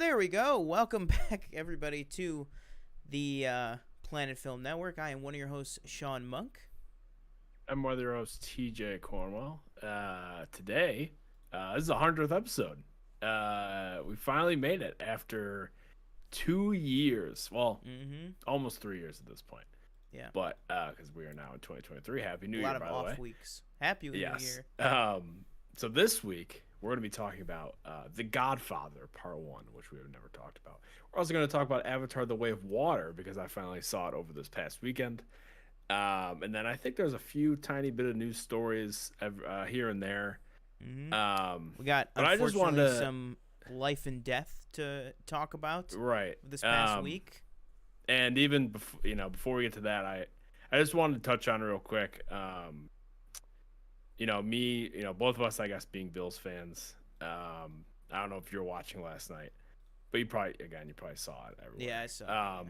There we go. Welcome back, everybody, to the Planet Film Network. I am one of your hosts, Sean Monk. I'm one of your hosts, TJ Cornwell. Today, this is the 100th episode. We finally made it after 2 years. Well, almost 3 years at this point. Yeah. But, because we are now in 2023. Happy New Year, by the way. A lot of off weeks. Happy New Year. So this week, we're going to be talking about The Godfather Part 1, which we have never talked about. We're also going to talk about Avatar The Way of Water, because I finally saw it over this past weekend. And then I think there's a few tiny bit of news stories here and there. We got, unfortunately, some life and death to talk about this past week. And even before we get to that, I just wanted to touch on real quick. Both of us, I guess, being Bills fans. I don't know if you were watching last night, but you probably saw it everywhere. Yeah, I saw it.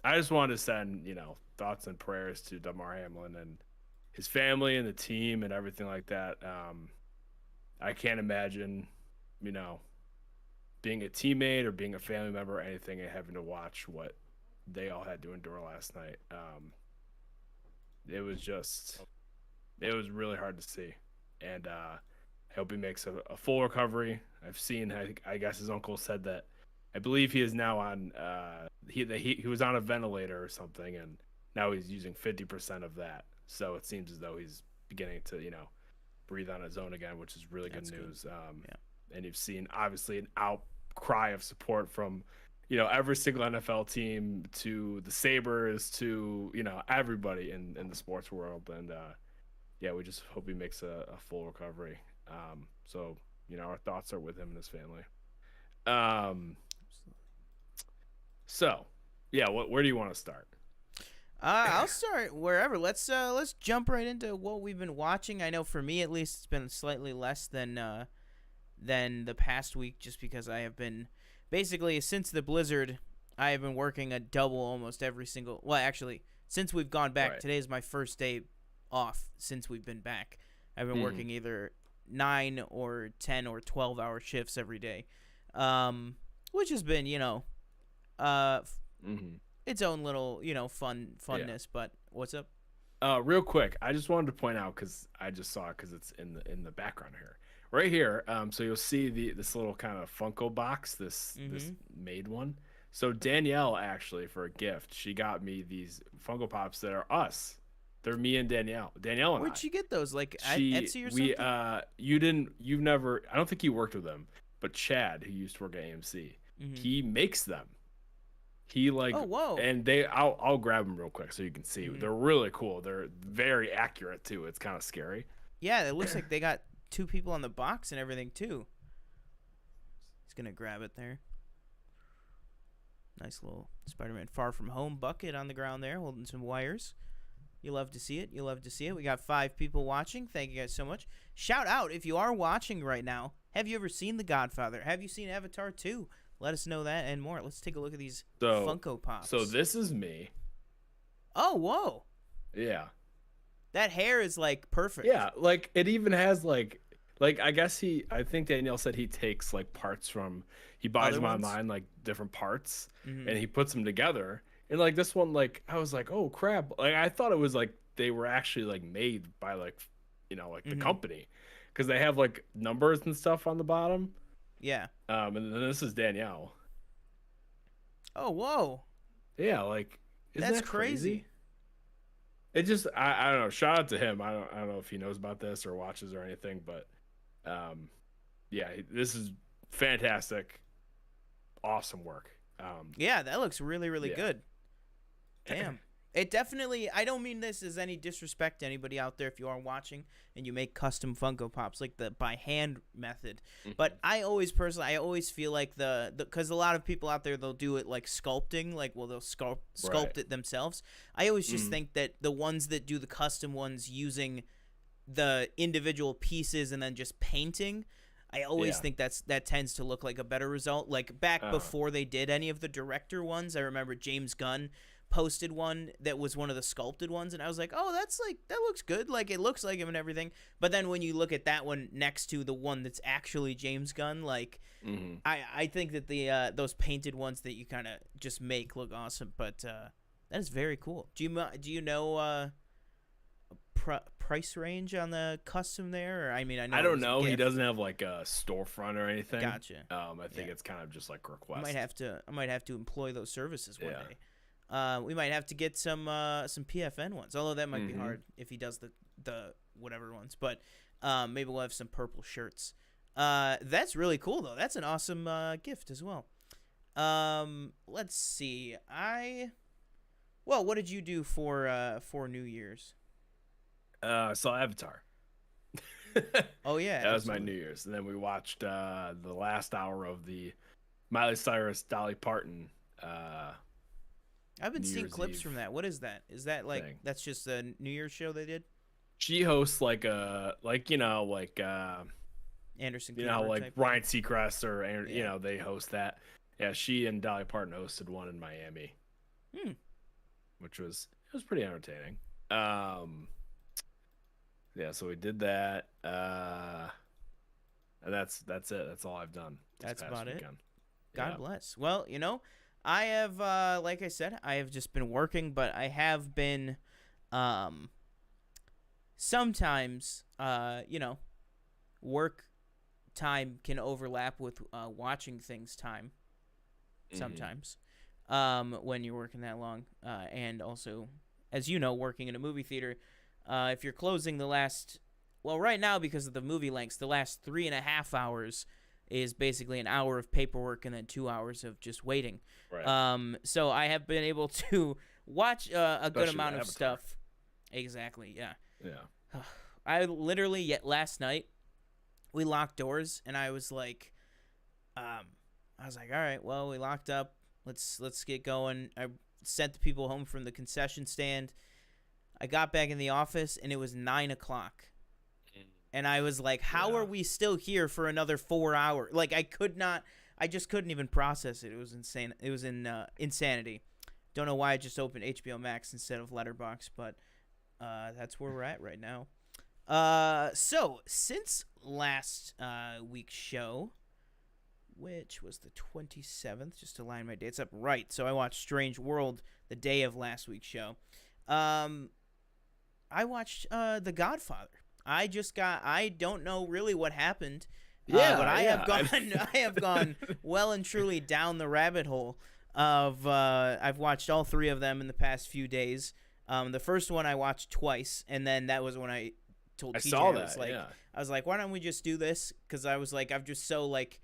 I just wanted to send, thoughts and prayers to Damar Hamlin and his family and the team and everything like that. I can't imagine, being a teammate or being a family member or anything and having to watch what they all had to endure last night. It was really hard to see. And I hope he makes a full recovery. I've seen, I guess his uncle said that I believe he is now on he was on a ventilator or something, and now he's using 50% of that. So it seems as though he's beginning to, breathe on his own again, which is really good news. And you've seen obviously an outcry of support from, every single NFL team to the Sabres to, everybody in the sports world. And we just hope he makes a full recovery. So, our thoughts are with him and his family. Where do you want to start? I'll start wherever. Let's jump right into what we've been watching. I know for me, at least, it's been slightly less than the past week, just because I have been basically, since the blizzard, I have been working a double almost every single. Well, actually, since we've gone back, today is my first day off since we've been back. I've been working either 9 or 10 or 12-hour shifts every day, which has been, its own little, funness. Yeah. But what's up? Real quick, I just wanted to point out, because I just saw it because it's in the background here, right here. So you'll see this little kind of Funko box, this made one. So Danielle, actually, for a gift, she got me these Funko Pops that are us. They're me and Danielle. Danielle and Where'd you get those? Like at Etsy or something? You've never. I don't think you worked with them, but Chad, who used to work at AMC, he makes them. He oh, whoa. And I'll grab them real quick so you can see. They're really cool. They're very accurate too. It's kind of scary. Yeah, it looks like they got 2 people on the box and everything too. He's gonna grab it there. Nice little Spider-Man Far From Home bucket on the ground there, holding some wires. You love to see it. We got 5 people watching. Thank you guys so much. Shout out if you are watching right now. Have you ever seen The Godfather? Have you seen Avatar 2? Let us know that and more. Let's take a look at these Funko Pops. So this is me. Oh, whoa. Yeah. That hair is like perfect. Yeah, like it even has like I think Danielle said he takes like parts from, he buys them online, like different parts, and he puts them together. And like this one, like I was like, oh crap! Like I thought it was like they were actually like made by like, the company, because they have like numbers and stuff on the bottom. Yeah. And then this is Danielle. Oh whoa. Yeah, like isn't that's that crazy? It just I don't know. Shout out to him. I don't know if he knows about this or watches or anything, but this is fantastic, awesome work. Yeah, that looks really good. Damn. It definitely, I don't mean this as any disrespect to anybody out there if you are watching and you make custom Funko Pops, like the by hand method. But I always feel like because a lot of people out there, they'll do it like sculpting, like, well, they'll sculpt it themselves. I always just think that the ones that do the custom ones using the individual pieces and then just painting, I always think that tends to look like a better result. Like back before they did any of the director ones, I remember James Gunn posted one that was one of the sculpted ones, and I was like, oh, that looks good. Like, it looks like him and everything. But then when you look at that one next to the one that's actually James Gunn, like, I think that the those painted ones that you kind of just make look awesome. But that is very cool. Do you know price range on the custom there? Or, I mean, I don't know. He doesn't have like a storefront or anything. Gotcha. I think it's kind of just like request. I might have to employ those services one day. We might have to get some PFN ones, although that might be hard if he does the whatever ones. But maybe we'll have some purple shirts. That's really cool though. That's an awesome gift as well. Let's see. What did you do for New Year's? Saw Avatar. Oh yeah, that was my New Year's, and then we watched the last hour of the Miley Cyrus, Dolly Parton. I've been New seeing Year's clips Eve from that. What is that? Is that like thing. That's just a New Year's show they did? She hosts like Anderson, you know, Cooper like type Ryan Seacrest or you know, they host that. Yeah, she and Dolly Parton hosted one in Miami, which was pretty entertaining. Yeah, so we did that. And that's it. That's all I've done. That's about weekend. it. God bless. Well, you know, I have, like I said, I have just been working, but I have been, sometimes, you know, work time can overlap with watching things time. Sometimes, when you're working that long, and also, as you know, working in a movie theater. If you're closing right now because of the movie lengths, the last 3.5 hours is basically an hour of paperwork and then 2 hours of just waiting. Right. So I have been able to watch a good amount of Avatar. stuff. Exactly. Yeah. Yeah. I literally last night we locked doors and I was like, all right, well, we locked up. Let's get going. I sent the people home from the concession stand. I got back in the office, and it was 9 o'clock. And I was like, how are we still here for another 4 hours? Like, I just couldn't even process it. It was insane. It was insanity. Don't know why I just opened HBO Max instead of Letterboxd, but that's where we're at right now. So, since last week's show, which was the 27th, just to line my dates up right. So, I watched Strange World the day of last week's show. I watched The Godfather. I don't know really what happened. But I have gone well and truly down the rabbit hole of I've watched all three of them in the past few days. The first one I watched twice, and then that was when I told TJ I was like, why don't we just do this? Because I was like, I'm just so like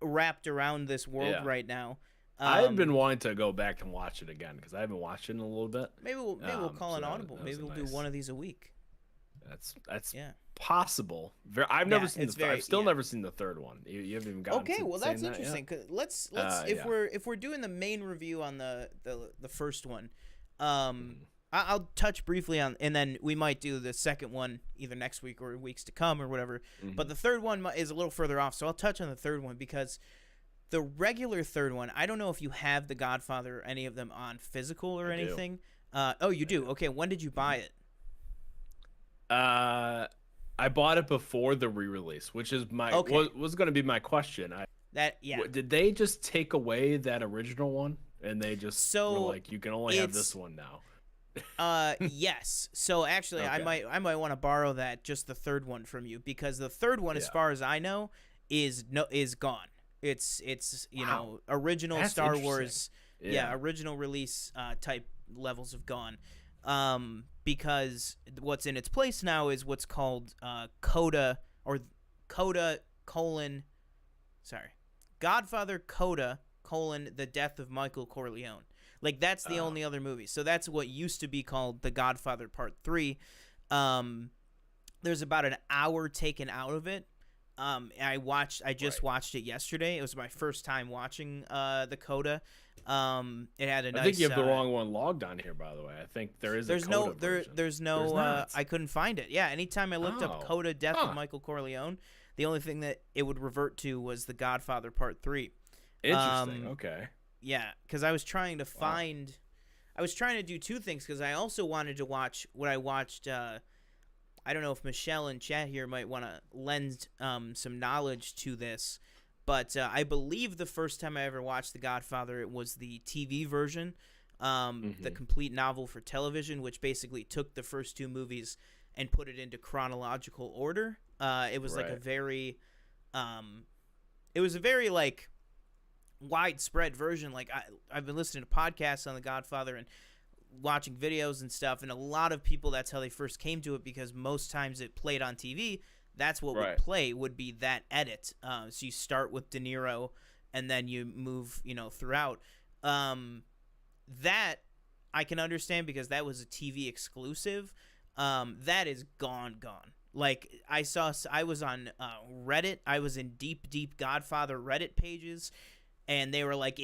wrapped around this world right now. I've been wanting to go back and watch it again because I haven't watched it in a little bit. Maybe we'll call an audible. Maybe we'll do one of these a week. That's possible. I've never seen I've still never seen the third one. You haven't even gotten. Okay, well that's interesting. Cause let's if we're doing the main review on the first one, I'll touch briefly on, and then we might do the second one either next week or weeks to come or whatever. But the third one is a little further off, so I'll touch on the third one because the regular third one, I don't know if you have The Godfather or any of them on physical or anything. Oh, you do? Okay, when did you buy it? I bought it before the re-release, which is was going to be my question. Did they just take away that original one and they just were like, you can only have this one now? Yes. So actually, I might want to borrow that, just the third one from you, because the third one, as far as I know, is gone. It's know, original That's Star Wars, original release type levels have gone. Because what's in its place now is what's called Godfather The Death of Michael Corleone. Like, that's the only other movie. So that's what used to be called The Godfather Part 3. There's about an hour taken out of it. I just watched it yesterday. It was my first time watching the Coda. It had a nice. I think you have the wrong one logged on here, by the way. I think there's no version. There's I couldn't find it. Yeah, anytime I looked up Coda Death of Michael Corleone, the only thing that it would revert to was The Godfather Part 3. Interesting. Okay. Yeah, because I was trying to find. I was trying to do two things because I also wanted to watch what I watched. I don't know if Michelle in chat here might want to lend some knowledge to this, but I believe the first time I ever watched The Godfather, it was the TV version, the complete novel for television, which basically took the first two movies and put it into chronological order. It was like a very, like widespread version. Like I've been listening to podcasts on The Godfather and watching videos and stuff, and a lot of people, that's how they first came to it, because most times it played on TV. That's what would play, would be that edit. So you start with De Niro and then you move, throughout. That I can understand because that was a TV exclusive. That is gone. Like I was on Reddit. I was in deep Godfather Reddit pages, and they were like,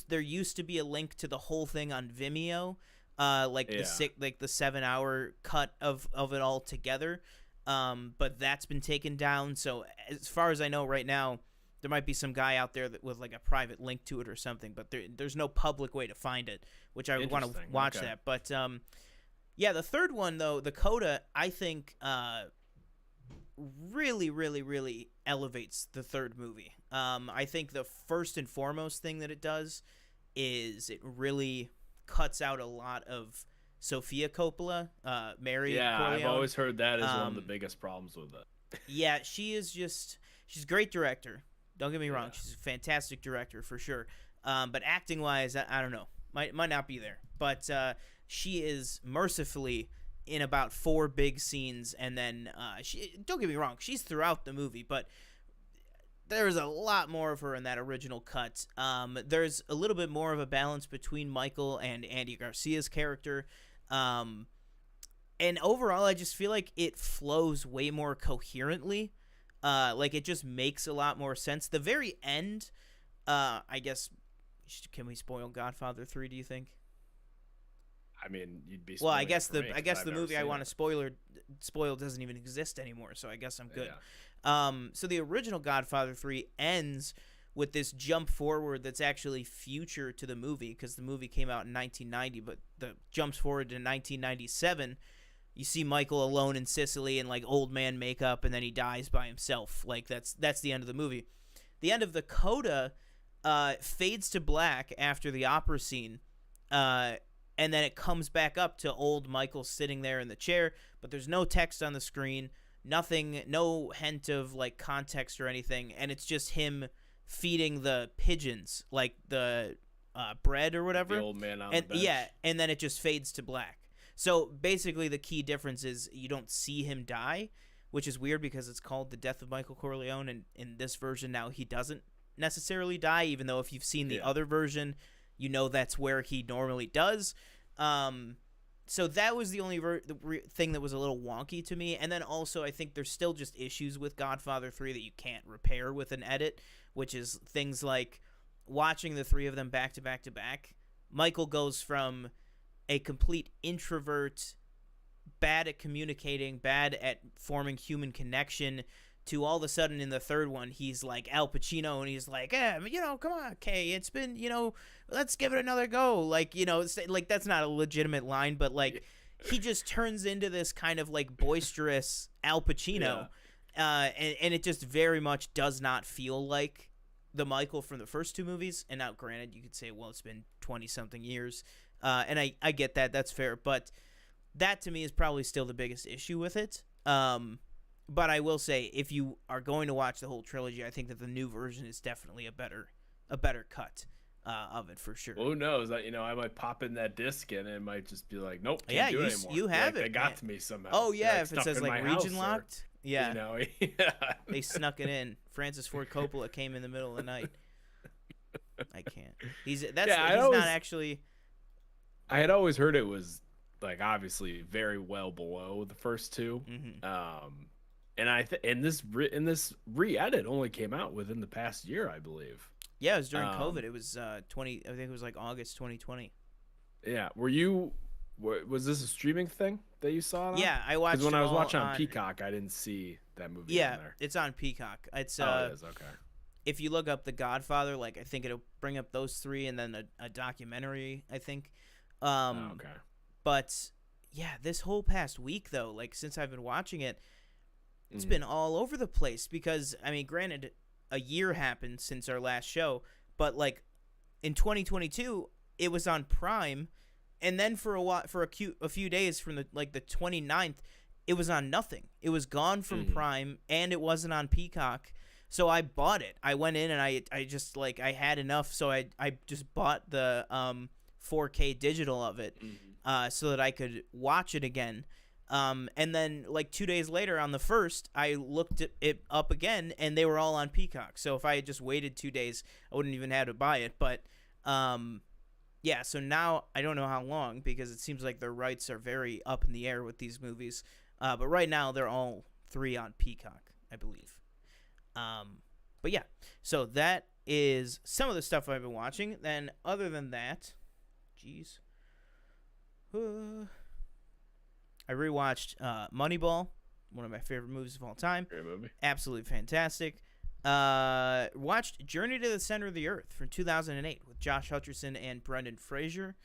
there used to be a link to the whole thing on Vimeo, the 7-hour cut of it all together. But that's been taken down. So as far as I know right now, there might be some guy out there with like a private link to it or something, but there's no public way to find it, which I would want to watch that. But yeah, the third one though, the Coda, I think really elevates the third movie. I think the first and foremost thing that it does is it really cuts out a lot of Sofia Coppola, Mary Corleone. I've always heard that is one of the biggest problems with it. Yeah, she's a great director. Don't get me wrong, she's a fantastic director for sure. But acting wise, I don't know, might not be there. But she is mercifully in about 4 big scenes, and then don't get me wrong, she's throughout the movie, but there's a lot more of her in that original cut. There's a little bit more of a balance between Michael and Andy Garcia's character. And overall, I just feel like it flows way more coherently. Like it just makes a lot more sense. The very end, I guess, can we spoil Godfather 3, do you think? I mean, you'd be well. I guess the movie I want to spoil doesn't even exist anymore, so I guess I'm good. Yeah. So the original Godfather 3 ends with this jump forward that's actually future to the movie, because the movie came out in 1990, but the jumps forward to 1997. You see Michael alone in Sicily in like old man makeup, and then he dies by himself. Like that's the end of the movie. The end of the Coda fades to black after the opera scene. And then it comes back up to old Michael sitting there in the chair, but there's no text on the screen, nothing, no hint of like context or anything, and it's just him feeding the pigeons like the bread or whatever. The old man on the bench. Yeah, and then it just fades to black. So basically the key difference is you don't see him die, which is weird because it's called The Death of Michael Corleone, and in this version now he doesn't necessarily die, even though if you've seen the other version, you know that's where he normally does. So that was the only thing that was a little wonky to me. And then also I think there's still just issues with Godfather 3 that you can't repair with an edit, which is things like watching the three of them back to back to back. Michael goes from a complete introvert, bad at communicating, bad at forming human connection, to all of a sudden in the third one, he's like Al Pacino, and he's like, come on, Kay, it's been, let's give it another go. Like, like that's not a legitimate line, but like he just turns into this kind of like boisterous Al Pacino. Yeah. And it just very much does not feel like the Michael from the first two movies. And now granted, you could say, well, it's been 20 something years. And I get that. That's fair. But that to me is probably still the biggest issue with it. But I will say, if you are going to watch the whole trilogy, I think that the new version is definitely a better cut of it for sure. Well, who knows? I might pop in that disc and it might just be like, nope, can't do it anymore. You have it. It got to me somehow. Oh yeah, if it says like region locked, yeah. They snuck it in. Francis Ford Coppola came in the middle of the night. I can't. He's not actually. I had always heard it was like obviously very well below the first two. Mm-hmm. And this re-edit only came out within the past year, I believe. Yeah, it was during COVID. It was I think it was like August 2020. Yeah. Was this a streaming thing that you saw it on? Yeah, I watched it. Because when I was watching on Peacock, I didn't see that movie on there. It's on Peacock. It's it is, okay. If you look up The Godfather, like I think it'll bring up those three, and then a documentary, I think, Okay. But yeah, this whole past week though, like since I've been watching it, it's Mhm. been all over the place because I mean, granted, a year happened since our last show, but like in 2022, it was on Prime, and then for a few days from the 29th, it was on nothing. It was gone from Prime, and it wasn't on Peacock. So I bought it. I went in and I just like I had enough, so I just bought the 4K digital of it, so that I could watch it again. And then like 2 days later on the 1st, I looked it up again, and they were all on Peacock. So if I had just waited 2 days, I wouldn't even have to buy it. But yeah, so now I don't know how long, because it seems like their rights are very up in the air with these movies. But right now they're all 3 on Peacock, I believe. But yeah, so that is some of the stuff I've been watching. Then other than that, jeez. I rewatched Moneyball, one of my favorite movies of all time. Great movie. Absolutely fantastic. Watched Journey to the Center of the Earth from 2008 with Josh Hutcherson and Brendan Fraser.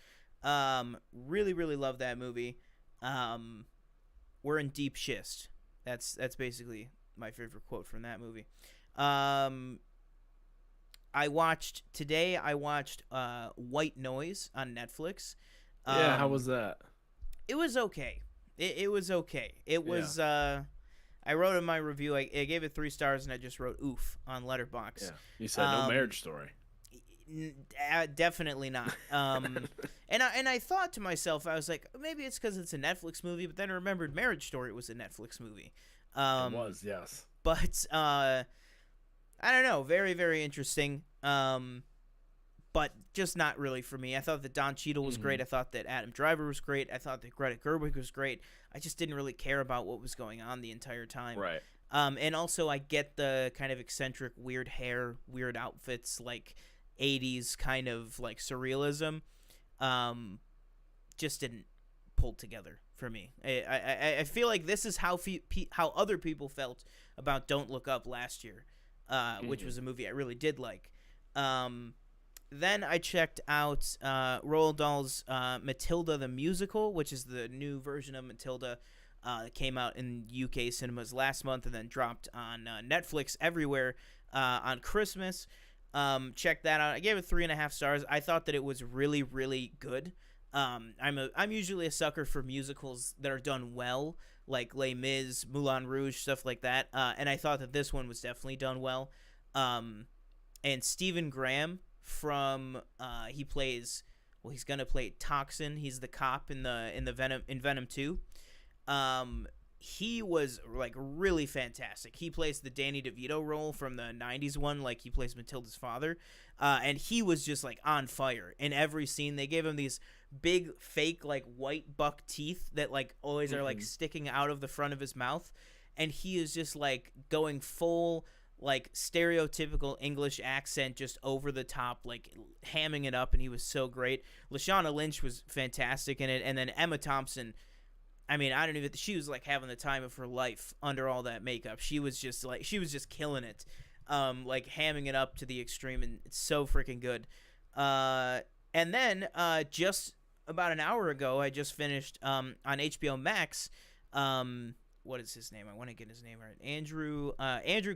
Really, really love that movie. We're in deep schist. That's basically my favorite quote from that movie. I watched White Noise on Netflix. Yeah, how was that? It was okay. It was okay. It was. I wrote in my review. I gave it 3 stars, and I just wrote "oof" on Letterboxd. Yeah, you said no Marriage Story. Definitely not. And I thought to myself, I was like, maybe it's because it's a Netflix movie, but then I remembered Marriage Story was a Netflix movie. It was, yes. But I don't know. Very, very interesting. But just not really for me. I thought that Don Cheadle was great. I thought that Adam Driver was great. I thought that Greta Gerwig was great. I just didn't really care about what was going on the entire time. Right. And also I get the kind of eccentric, weird hair, weird outfits, like 80s kind of like surrealism. Just didn't pull together for me. I feel like this is how other people felt about Don't Look Up last year, which was a movie I really did like. Then I checked out Roald Dahl's Matilda the Musical, which is the new version of Matilda that came out in UK cinemas last month and then dropped on Netflix everywhere on Christmas. Check that out. I gave it 3.5 stars. I thought that it was really, really good. I'm usually a sucker for musicals that are done well, like Les Mis, Moulin Rouge, stuff like that. And I thought that this one was definitely done well. And Stephen Graham from he's gonna play Toxin. He's the cop in Venom 2. He was like really fantastic. He plays the Danny DeVito role from the 90s one, like he plays Matilda's father. And he was just like on fire in every scene. They gave him these big fake like white buck teeth that like always are like sticking out of the front of his mouth, and he is just like going full like stereotypical English accent, just over the top, like hamming it up, and he was so great. Lashana Lynch was fantastic in it, and then Emma Thompson, I mean, she was like having the time of her life under all that makeup. She was just killing it, like hamming it up to the extreme, and it's so freaking good. And then just about an hour ago, I just finished on HBO Max. What is his name? I want to get his name right. Andrew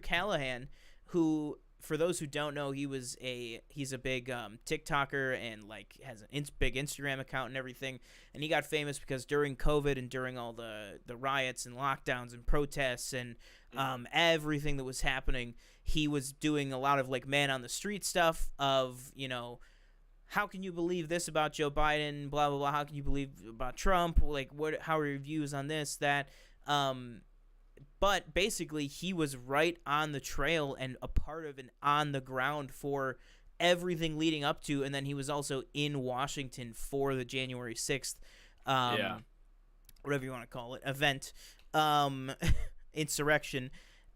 Callahan, who, for those who don't know, he's a big TikToker and like has a big Instagram account and everything. And he got famous because during COVID and during all the riots and lockdowns and protests and everything that was happening, he was doing a lot of like man on the street stuff of, you know, how can you believe this about Joe Biden, blah blah blah, how can you believe about Trump, like how are your views on this, that. But basically he was right on the trail and a part of and on the ground for everything leading up to, and then he was also in Washington for the January 6th, whatever you want to call it, event, insurrection,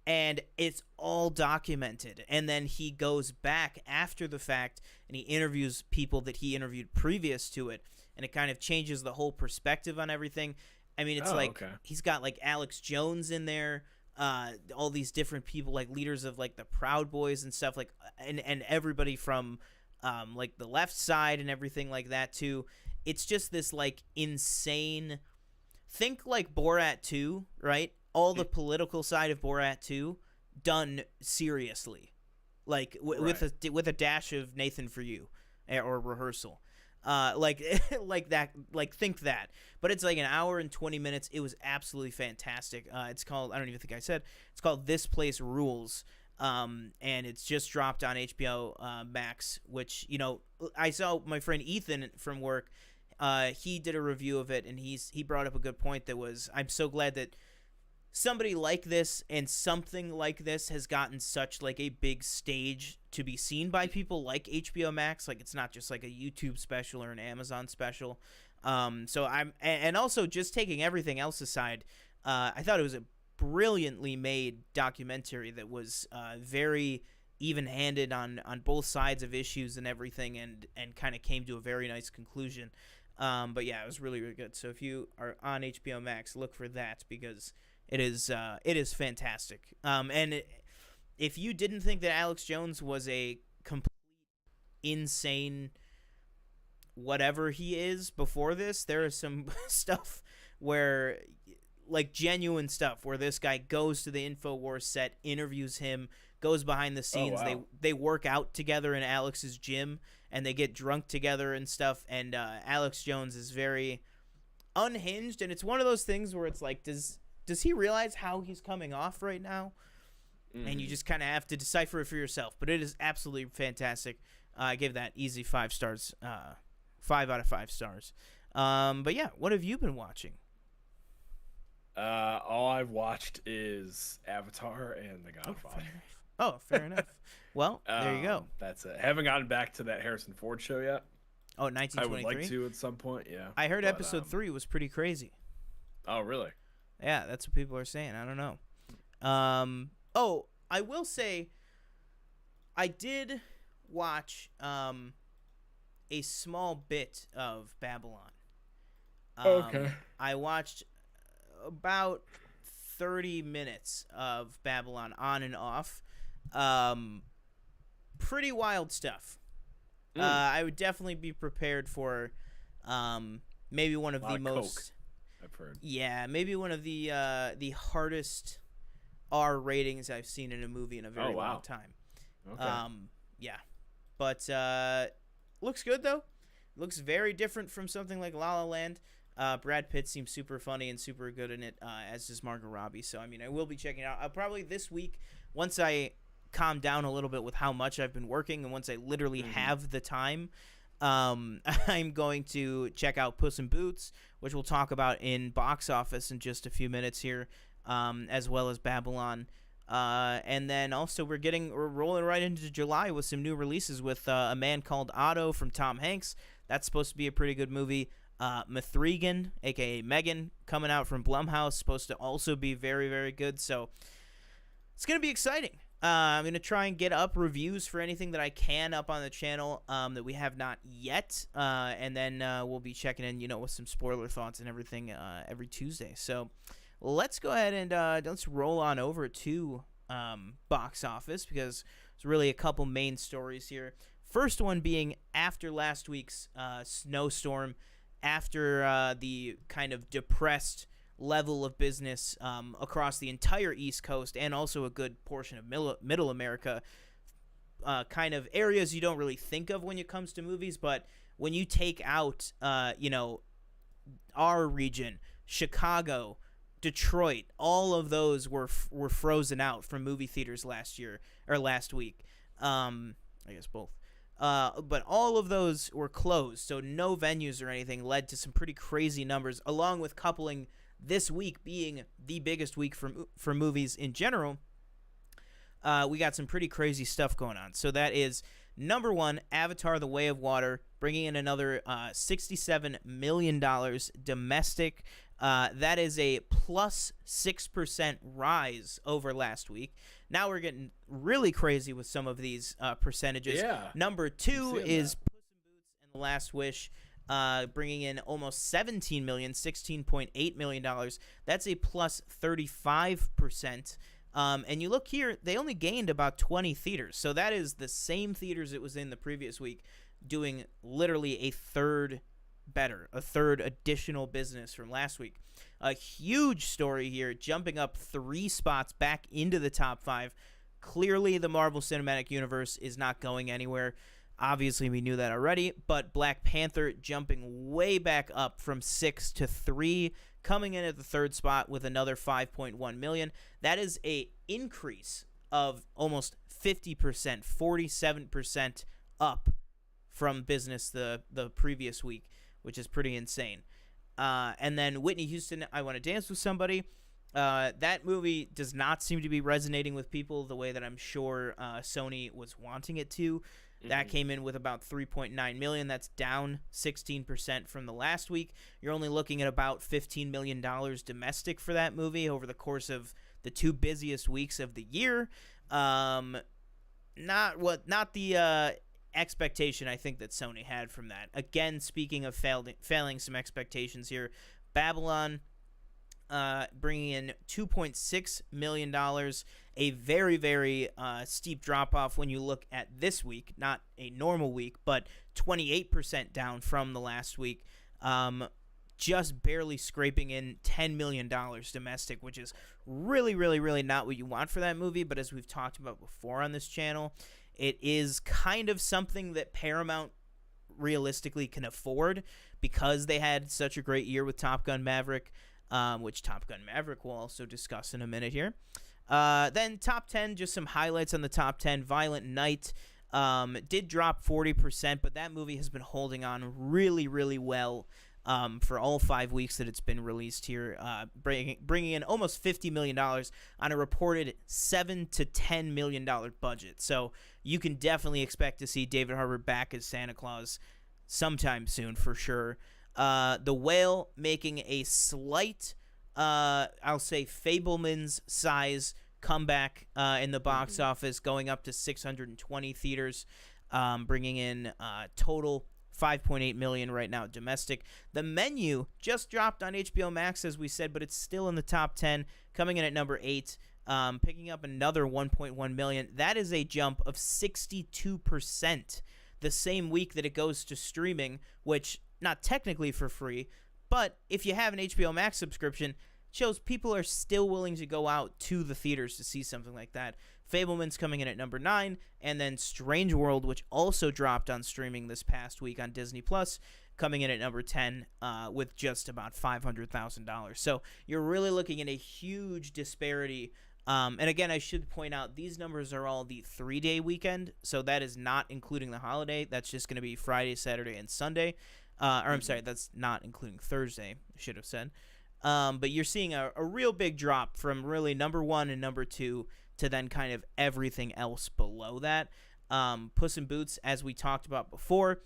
and it's all documented. And then he goes back after the fact and he interviews people that he interviewed previous to it, and it kind of changes the whole perspective on everything. I mean, it's he's got like Alex Jones in there, all these different people, like leaders of like the Proud Boys and stuff, like and everybody from like the left side and everything like that too. it's just this like insane. Think like Borat 2, right? All the political side of Borat 2 done seriously, like with a dash of Nathan For You or rehearsal. Like like that, like think that. But it's like an hour and 20 minutes. It was absolutely fantastic. It's called, I don't even think I said, it's called This Place Rules. And it's just dropped on HBO Max, which, you know, I saw my friend Ethan from work. He did a review of it, and he brought up a good point that was, I'm so glad that somebody like this and something like this has gotten such like a big stage to be seen by people like HBO Max. Like, it's not just like a YouTube special or an Amazon special. So I'm, and also just taking everything else aside, I thought it was a brilliantly made documentary that was very even-handed on both sides of issues and everything, and kind of came to a very nice conclusion. But yeah, it was really, really good. So if you are on HBO Max, look for that, because it is fantastic. If you didn't think that Alex Jones was a complete insane whatever he is before this, there is some stuff where, like, genuine stuff where this guy goes to the InfoWars set, interviews him, goes behind the scenes. Oh, wow. They work out together in Alex's gym, and they get drunk together and stuff. And Alex Jones is very unhinged, and it's one of those things where it's like, does he realize how he's coming off right now? And you just kind of have to decipher it for yourself. But it is absolutely fantastic. I give that easy 5 stars, 5 out of 5 stars. But yeah, what have you been watching? All I've watched is Avatar and The Godfather. Fair enough. Well, there you go. That's it. Haven't gotten back to that Harrison Ford show yet. Oh, 1923? I would like to at some point, yeah. I heard episode 3 was pretty crazy. Oh, really? Yeah, that's what people are saying. I don't know. I will say I did watch a small bit of Babylon. Okay. I watched about 30 minutes of Babylon on and off. Pretty wild stuff. I would definitely be prepared for maybe one of the most coke, I've heard. Yeah, maybe one of the hardest R ratings I've seen in a movie in a very long time. Okay. Yeah. But looks good though. Looks very different from something like La La Land. Brad Pitt seems super funny and super good in it, as does Margot Robbie. So, I mean, I will be checking it out. I'll probably this week, once I calm down a little bit with how much I've been working, and once I literally have the time, I'm going to check out Puss in Boots, which we'll talk about in box office in just a few minutes here, as well as Babylon. And then also we're rolling right into July with some new releases with A Man Called Otto from Tom Hanks. That's supposed to be a pretty good movie. Mithrigan, aka Megan, coming out from Blumhouse, supposed to also be very, very good. So it's gonna be exciting. I'm gonna try and get up reviews for anything that I can up on the channel that we have not yet, and then we'll be checking in, with some spoiler thoughts and everything every Tuesday. So let's go ahead and let's roll on over to box office, because there's really a couple main stories here. First one being after last week's snowstorm. After the kind of depressed level of business across the entire East Coast and also a good portion of Middle America, kind of areas you don't really think of when it comes to movies, but when you take out, our region, Chicago, Detroit, all of those were frozen out from movie theaters last week. I guess both. But all of those were closed, so no venues or anything, led to some pretty crazy numbers, along with coupling this week being the biggest week for movies in general. We got some pretty crazy stuff going on. So that is number 1, Avatar: The Way of Water, bringing in another $67 million domestic. That is a plus 6% rise over last week. Now we're getting really crazy with some of these percentages. Yeah. Number 2 is Puss in Boots and The Last Wish, bringing in almost $17 million, $16.8 million. That's a plus 35%. And you look here, they only gained about 20 theaters. So that is the same theaters it was in the previous week, doing literally a third better, a third additional business from last week. A huge story here, jumping up 3 spots back into the top 5. Clearly, the Marvel Cinematic Universe is not going anywhere. Obviously, we knew that already, but Black Panther jumping way back up from 6 to 3, coming in at the 3rd spot with another 5.1 million. That is a increase of almost 50%, 47% up from business the previous week, which is pretty insane. And then Whitney Houston, I Want to Dance with Somebody. That movie does not seem to be resonating with people the way that I'm sure Sony was wanting it to. That came in with about 3.9 million. That's down 16% from the last week. You're only looking at about $15 million domestic for that movie over the course of the 2 busiest weeks of the year. Not the expectation I think that Sony had from that. Again, speaking of failing some expectations here, Babylon bringing in $2.6 million, a very, very steep drop-off when you look at this week, not a normal week, but 28% down from the last week, just barely scraping in $10 million domestic, which is really, really, really not what you want for that movie, but as we've talked about before on this channel, it is kind of something that Paramount realistically can afford because they had such a great year with Top Gun Maverick, which Top Gun Maverick we'll also discuss in a minute here. Then top 10, just some highlights on the top 10. Violent Night did drop 40%, but that movie has been holding on really, really well for all 5 weeks that it's been released here, bringing in almost $50 million on a reported $7 to $10 million budget. So you can definitely expect to see David Harbour back as Santa Claus sometime soon for sure. The Whale making a slight, I'll say Fableman's size comeback in the box office, going up to 620 theaters, bringing in total $5.8 million right now domestic. The Menu just dropped on HBO Max, as we said, but it's still in the top 10, coming in at number 8, picking up another $1.1 million. That is a jump of 62% the same week that it goes to streaming, which not technically for free, but if you have an HBO Max subscription, shows people are still willing to go out to the theaters to see something like that. Fableman's coming in at number 9, and then Strange World, which also dropped on streaming this past week on Disney Plus, coming in at number 10 with just about $500,000. So you're really looking at a huge disparity. And again, I should point out, these numbers are all the 3-day weekend, so that is not including the holiday. That's just going to be Friday, Saturday, and Sunday. Or I'm sorry, that's not including Thursday, I should have said. But you're seeing a real big drop from really number 1 and number 2 to then kind of everything else below that. Puss in Boots, as we talked about before,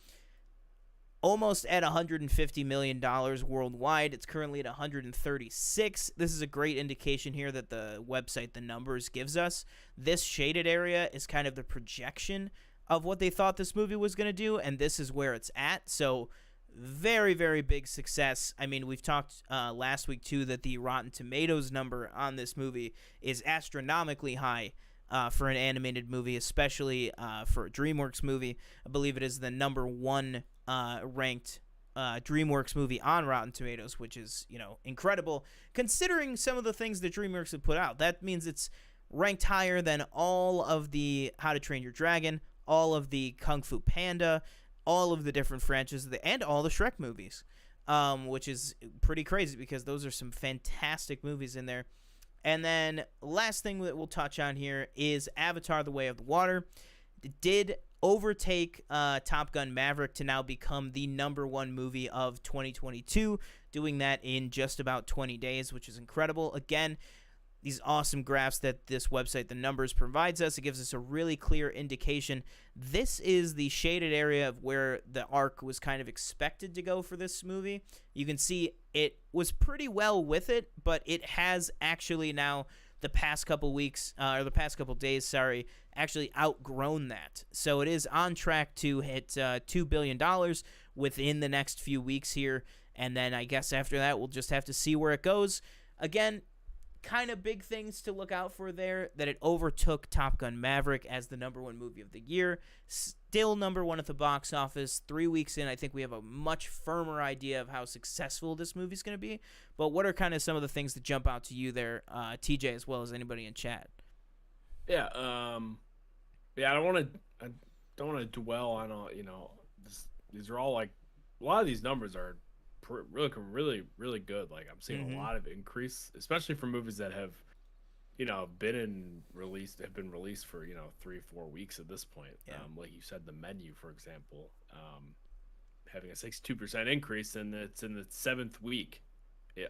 almost at $150 million worldwide. It's currently at 136. This is a great indication here that the website, The Numbers, gives us. This shaded area is kind of the projection of what they thought this movie was going to do, and this is where it's at. So very, very big success. I mean, we've talked last week, too, that the Rotten Tomatoes number on this movie is astronomically high for an animated movie, especially for a DreamWorks movie. I believe it is the number 1 ranked DreamWorks movie on Rotten Tomatoes, which is, incredible. Considering some of the things that DreamWorks have put out, that means it's ranked higher than all of the How to Train Your Dragon, all of the Kung Fu Panda, all of the different franchises, and all the Shrek movies, which is pretty crazy because those are some fantastic movies in there. And then last thing that we'll touch on here is Avatar: The Way of the Water. It did overtake Top Gun Maverick to now become the number 1 movie of 2022, doing that in just about 20 days, which is incredible. Again, these awesome graphs that this website, The Numbers, provides us. It gives us a really clear indication. This is the shaded area of where the arc was kind of expected to go for this movie. You can see it was pretty well with it, but it has actually now, the past couple weeks, or the past couple days, actually outgrown that. So it is on track to hit $2 billion within the next few weeks here. And then I guess after that, we'll just have to see where it goes. Again, kind of big things to look out for there, that it overtook Top Gun Maverick as the #1 movie of the year. Still #1 at the box office. 3 weeks in, I think we have a much firmer idea of how successful this movie's going to be. But what are kind of some of the things that jump out to you there, TJ, as well as anybody in chat? Yeah, I don't want to dwell on all, these are all like, a lot of these numbers are really good. Like, I'm seeing a lot of increase, especially for movies that have, been released for 3-4 weeks at this point. Yeah. Like you said, The Menu, for example, having a 62% increase, and it's in the 7th week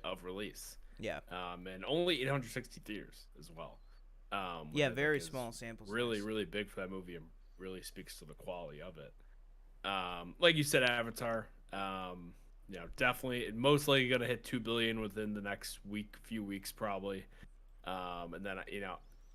of release. Yeah. And only 860 theaters as well. Very small sample size. Really big for that movie, and really speaks to the quality of it. Like you said, Avatar, definitely most likely going to hit 2 billion within the next few weeks probably. And then,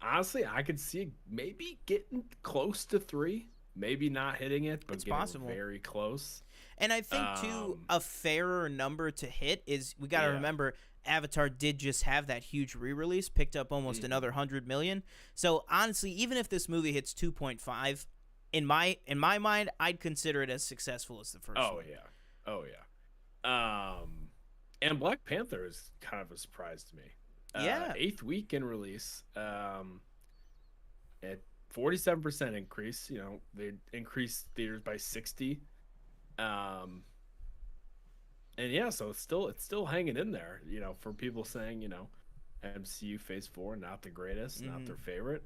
honestly, I could see it maybe getting close to 3, maybe not hitting it, but it's getting possible. Very close. And I think, too, a fairer number to hit is, we got to remember, Avatar did just have that huge re-release, picked up almost another 100 million. So, honestly, even if this movie hits 2.5, in my mind, I'd consider it as successful as the first one. Oh, yeah. And Black Panther is kind of a surprise to me. 8th week in release, at 47% increase. They increased theaters by 60. And yeah, so it's still hanging in there. For people saying, MCU Phase 4 not the greatest, not their favorite.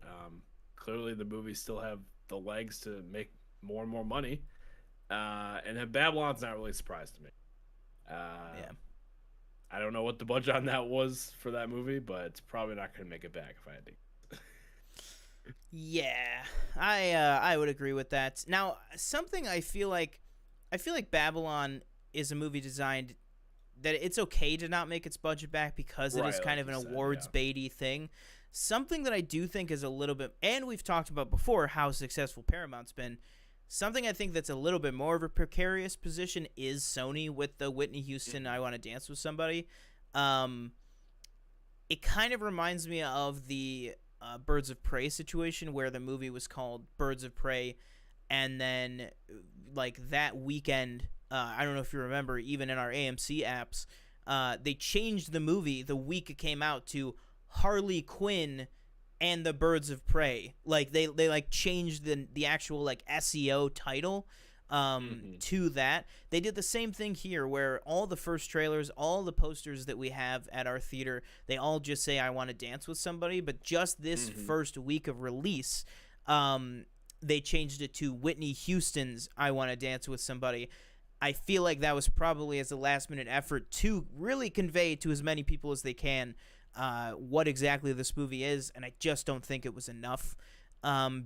Clearly the movies still have the legs to make more and more money. And then Babylon's not really a surprise to me. I don't know what the budget on that was for that movie, but it's probably not going to make it back if I had to. Yeah, I would agree with that. Now, something I feel like Babylon is a movie designed that it's okay to not make its budget back because it is kind of an awards baity thing. Something that I do think is a little bit, and we've talked about before how successful Paramount's been. Something I think that's a little bit more of a precarious position is Sony with the Whitney Houston I Want to Dance with Somebody. It kind of reminds me of the Birds of Prey situation where the movie was called Birds of Prey, and then like that weekend, I don't know if you remember, even in our AMC apps, they changed the movie the week it came out to Harley Quinn and the Birds of Prey. Like they like changed the actual like SEO title to that. They did the same thing here where all the first trailers, all the posters that we have at our theater, they all just say I Want to Dance with Somebody, but just this first week of release, they changed it to Whitney Houston's I Want to Dance with Somebody. I feel like that was probably as a last-minute effort to really convey to as many people as they can what exactly this movie is, and I just don't think it was enough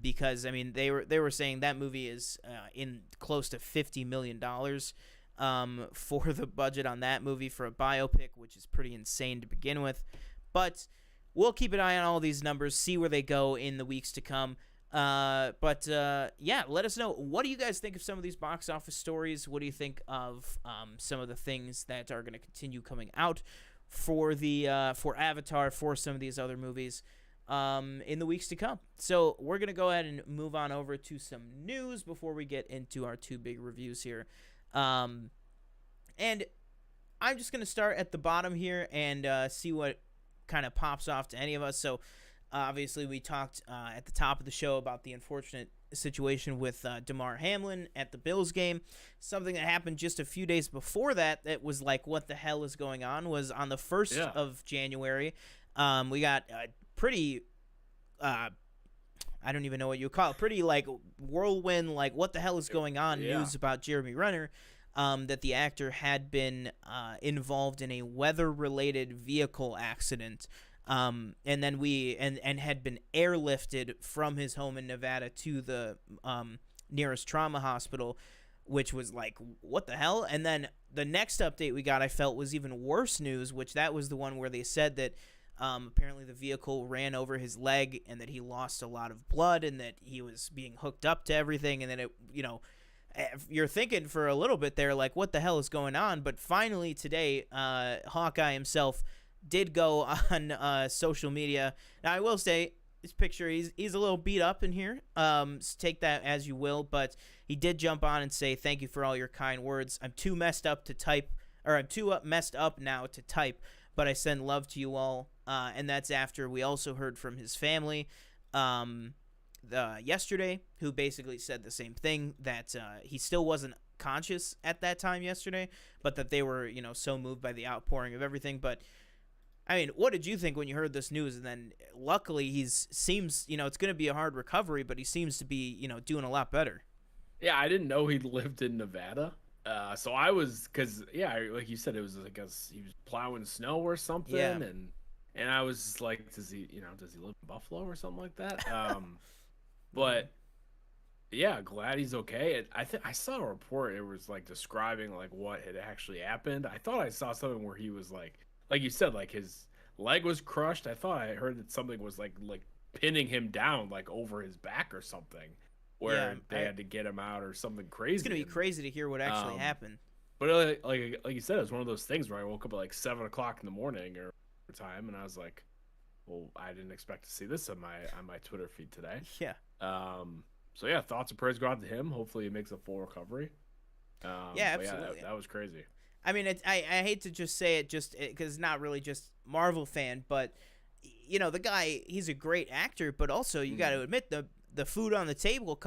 because, I mean, they were saying that movie is in close to $50 million for the budget on that movie for a biopic, which is pretty insane to begin with. But we'll keep an eye on all these numbers, see where they go in the weeks to come. But let us know. What do you guys think of some of these box office stories? What do you think of some of the things that are going to continue coming out for Avatar, for some of these other movies in the weeks to come? So we're going to go ahead and move on over to some news before we get into our 2 big reviews here. And I'm just going to start at the bottom here and see what kind of pops off to any of us. So obviously, we talked at the top of the show about the unfortunate situation with DeMar Hamlin at the Bills game. Something that happened just a few days before that was like, what the hell is going on, was on the 1st of January. We got a pretty, I don't even know what you would call it, pretty like whirlwind, like what the hell is going on news about Jeremy Renner. That the actor had been involved in a weather-related vehicle accident. And then and had been airlifted from his home in Nevada to the nearest trauma hospital, which was like, what the hell? And then the next update we got, I felt, was even worse news, which that was the one where they said that apparently the vehicle ran over his leg and that he lost a lot of blood and that he was being hooked up to everything. And then it, you're thinking for a little bit there, like, what the hell is going on? But finally today, Hawkeye himself did go on social media. Now, I will say, his picture, he's a little beat up in here. So take that as you will, but he did jump on and say, "Thank you for all your kind words. I'm too messed up messed up now to type, but I send love to you all." And that's after we also heard from his family yesterday, who basically said the same thing, that he still wasn't conscious at that time yesterday, but that they were, so moved by the outpouring of everything. But I mean, what did you think when you heard this news? And then luckily seems, it's going to be a hard recovery, but he seems to be, doing a lot better. Yeah, I didn't know he lived in Nevada. So I was, like you said, it was like he was plowing snow or something. Yeah. And I was like, does he live in Buffalo or something like that? But yeah, glad he's okay. I saw a report. It was like describing like what had actually happened. I thought I saw something where he was like you said, like his leg was crushed. I thought I heard that something was like pinning him down like over his back or something, where they had to get him out or something crazy. It's gonna be crazy to hear what actually happened. But like you said, it was one of those things where I woke up at like 7 o'clock in the morning or time, and I was like, well, I didn't expect to see this on my Twitter feed today. Yeah. So yeah, thoughts and prayers go out to him. Hopefully he makes a full recovery. Yeah, absolutely. That was crazy. I mean, I hate to just say it because not really just Marvel fan, but the guy, he's a great actor, but also you got to admit the food on the table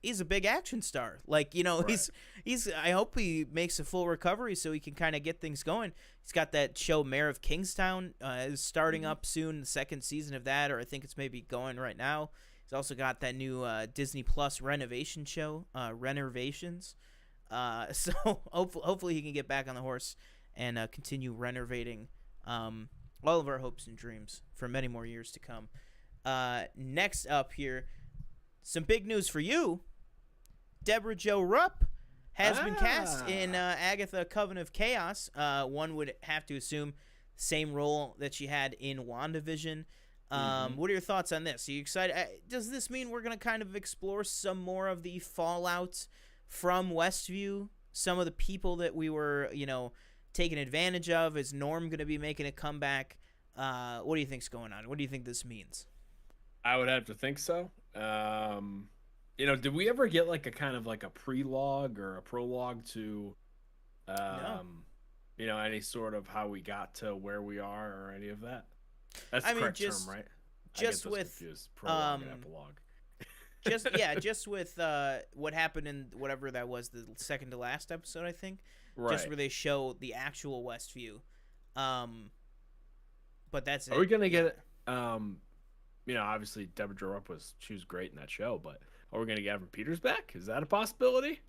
he's a big action star. Like, Right. he's I hope he makes a full recovery so he can kind of get things going. He's got that show Mayor of Kingstown is starting up soon, the second season of that, or I think it's maybe going right now. He's also got that new Disney Plus renovation show, Renovations. So hopefully he can get back on the horse and continue renovating all of our hopes and dreams for many more years to come. Next up here, some big news for you. Deborah Jo Rupp has been cast in Agatha Coven of Chaos. One would have to assume same role that she had in WandaVision. What are your thoughts on this? Are you excited? Does this mean we're going to kind of explore some more of the fallout from Westview? Some of the people that we were, taking advantage of? Is Norm going to be making a comeback? What do you think's going on? What do you think this means? I would have to think so. Did we ever get like a kind of like a prelogue or a prologue to, No. Any sort of how we got to where we are or any of that? That's the I mean, correct just- term, right? just I get those with, confused. Prologue and epilogue. just with what happened in whatever that was, the second to last episode, I think. Right. Just where they show the actual Westview. But that's it. Are we gonna get it? Obviously Deborah Jo Rupp was great in that show, but are we gonna get Evan Peters back? Is that a possibility?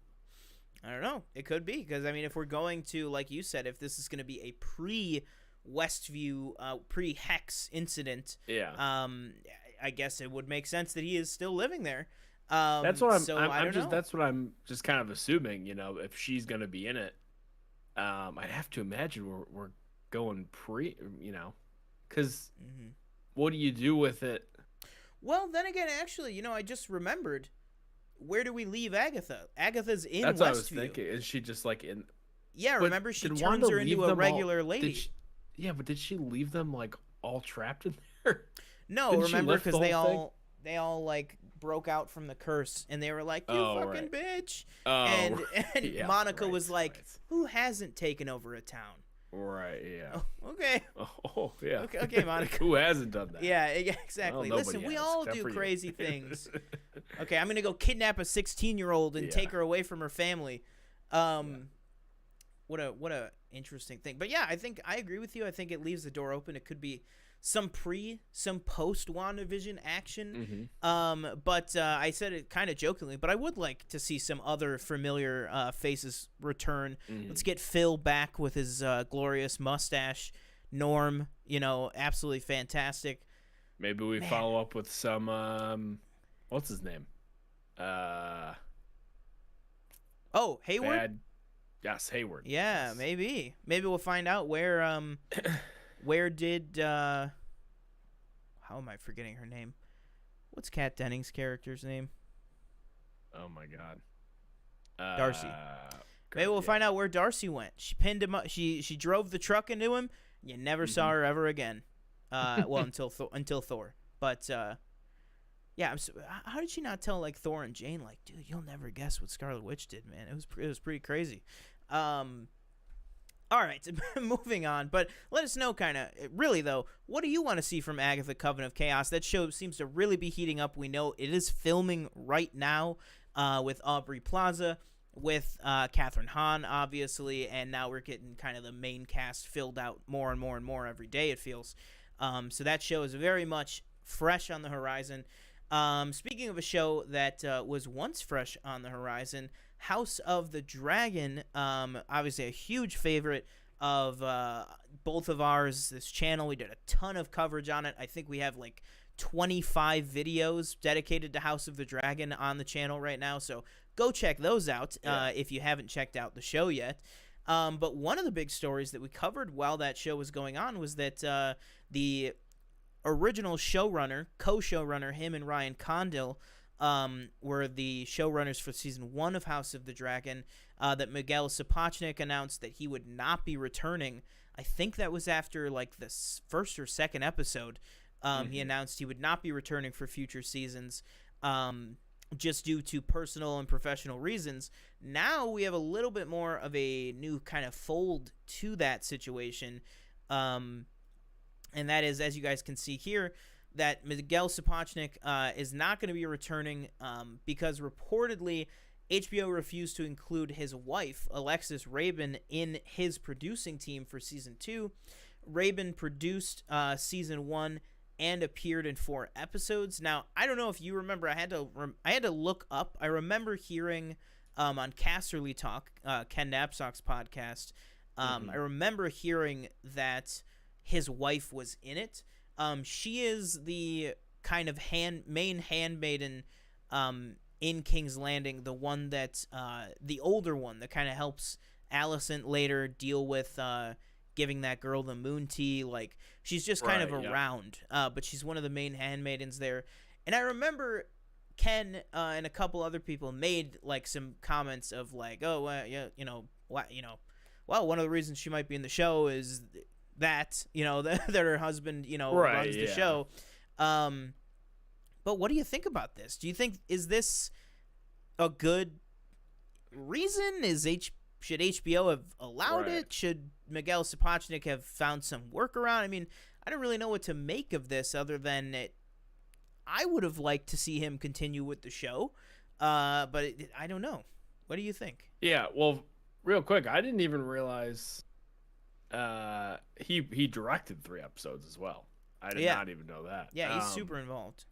I don't know. It could be, because I mean, if we're going to, like you said, if this is going to be a pre-Westview, pre-Hex incident, Yeah. I guess it would make sense that he is still living there. That's what I don't know. That's what I'm just kind of assuming. If she's gonna be in it, I'd have to imagine we're going because what do you do with it? Well, then again, actually, I just remembered. Where do we leave Agatha? Agatha's in That's Westview. what I was thinking. Is she just like in? Yeah, But remember she did turns Wanda her into leave a them regular all- lady. But did she leave them like all trapped in there? No, Didn't she remember, lift the because whole they all like broke out from the curse, and they were like, "You Oh, fucking right. bitch!" Oh, and yeah, Monica right, was like, right. "Who hasn't taken over a town?" Right. Yeah. Oh, okay. Oh, yeah. Okay, Monica. Who hasn't done that? Yeah, exactly. Well, Listen, nobody we has, all except do for you. crazy things. Okay, I'm gonna go kidnap a 16-year-old and Yeah. take her away from her family. What a interesting thing. But yeah, I think I agree with you. I think it leaves the door open. It could be some post WandaVision action. But I said it kind of jokingly, but I would like to see some other familiar faces return. Let's get Phil back with his glorious mustache. Norm, absolutely fantastic. Maybe we follow up with some. What's his name? Oh, Hayward. Yes, Hayward. Yeah, Yes. maybe we'll find out where did how am I forgetting her name? What's Kat Dennings' character's name? Oh my God. Darcy. Maybe we'll find out where Darcy went. She pinned him up. She drove the truck into him, You never saw her ever again. Well, until Thor. But yeah, how did she not tell like Thor and Jane like, dude, you'll never guess what Scarlet Witch did, man? It was pretty crazy. All right, moving on. But let us know, kind of, really, though, what do you want to see from Agatha Coven of Chaos? That show seems to really be heating up. We know it is filming right now with Aubrey Plaza, with Catherine Hahn, obviously, and now we're getting kind of the main cast filled out more and more and more every day, it feels. So that show is very much fresh on the horizon. Speaking of a show that was once fresh on the horizon, House of the Dragon, obviously a huge favorite of both of ours, this channel. We did a ton of coverage on it. I think we have like 25 videos dedicated to House of the Dragon on the channel right now, so go check those out if you haven't checked out the show yet. But one of the big stories that we covered while that show was going on was that the original showrunner, co-showrunner, him and Ryan Condal, were the showrunners for season 1 of House of the Dragon, that Miguel Sapochnik announced that he would not be returning. I think that was after like the first or second episode. He announced he would not be returning for future seasons, just due to personal and professional reasons. Now we have a little bit more of a new kind of fold to that situation, and that is, as you guys can see here, that Miguel Sapochnik is not going to be returning because reportedly HBO refused to include his wife, Alexis Rabin, in his producing team for Season 2. Rabin produced Season 1 and appeared in 4 episodes. Now, I don't know if you remember, I had to look up. I remember hearing on Casterly Talk, Ken Knapsack's podcast, I remember hearing that his wife was in it. She is the kind of main handmaiden in King's Landing, the one that the older one that kind of helps Alicent later deal with giving that girl the moon tea. Like, she's just kind of around, but she's one of the main handmaidens there. And I remember Ken and a couple other people made like some comments of like, oh, well, one of the reasons she might be in the show is that, that her husband, runs the show. But what do you think about this? Do you think, is this a good reason? Should HBO have allowed it? Should Miguel Sapochnik have found some workaround? I mean, I don't really know what to make of this other than I would have liked to see him continue with the show. But I don't know. What do you think? Yeah, well, real quick, I didn't even realize he directed 3 episodes as well. I did not even know that. Yeah, he's super involved.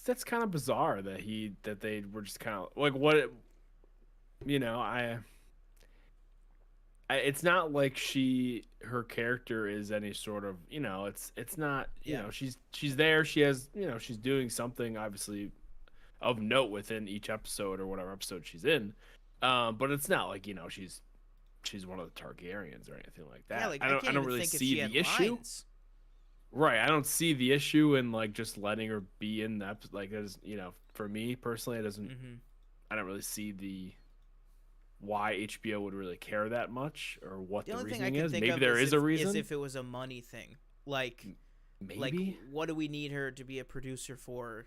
That's kind of bizarre that they were just kind of like, what, it's not like her character is any sort of, it's not, she's there, she has, she's doing something obviously of note within each episode or whatever episode she's in, but it's not like, she's one of the Targaryens or anything like that. Yeah, like, I don't really see the issue. Lines. Right, I don't see the issue in like just letting her be in that. Like, there's, for me personally, it doesn't. I don't really see why HBO would really care that much or what the reasoning is. Maybe there is a reason. Is if it was a money thing, like maybe. Like, what do we need her to be a producer for?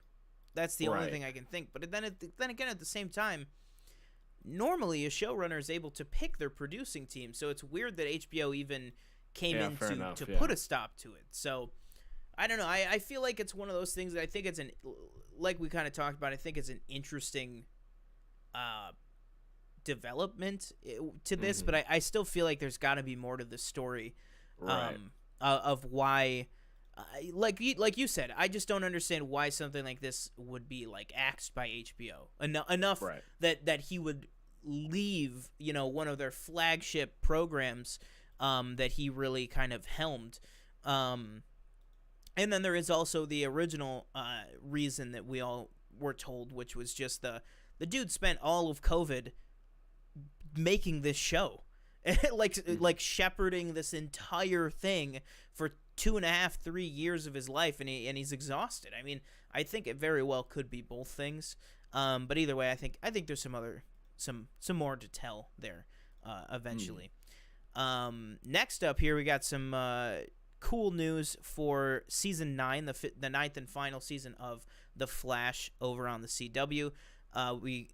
That's the only thing I can think. But then again, at the same time, normally a showrunner is able to pick their producing team, so it's weird that HBO even came in to put a stop to it. So I don't know. I feel like it's one of those things that I think it's like we kind of talked about, I think it's an interesting development to this, but I still feel like there's got to be more to the story of why, like you said, I just don't understand why something like this would be like axed by HBO enough that he would leave, one of their flagship programs that he really kind of helmed. And then there is also the original reason that we all were told, which was just the dude spent all of COVID making this show, like shepherding this entire thing for 2.5-3 years of his life, and he's exhausted. I mean, I think it very well could be both things. But either way, I think there's some more to tell there eventually. Next up here, we got some cool news for season 9, the ninth and final season of The Flash over on the CW. We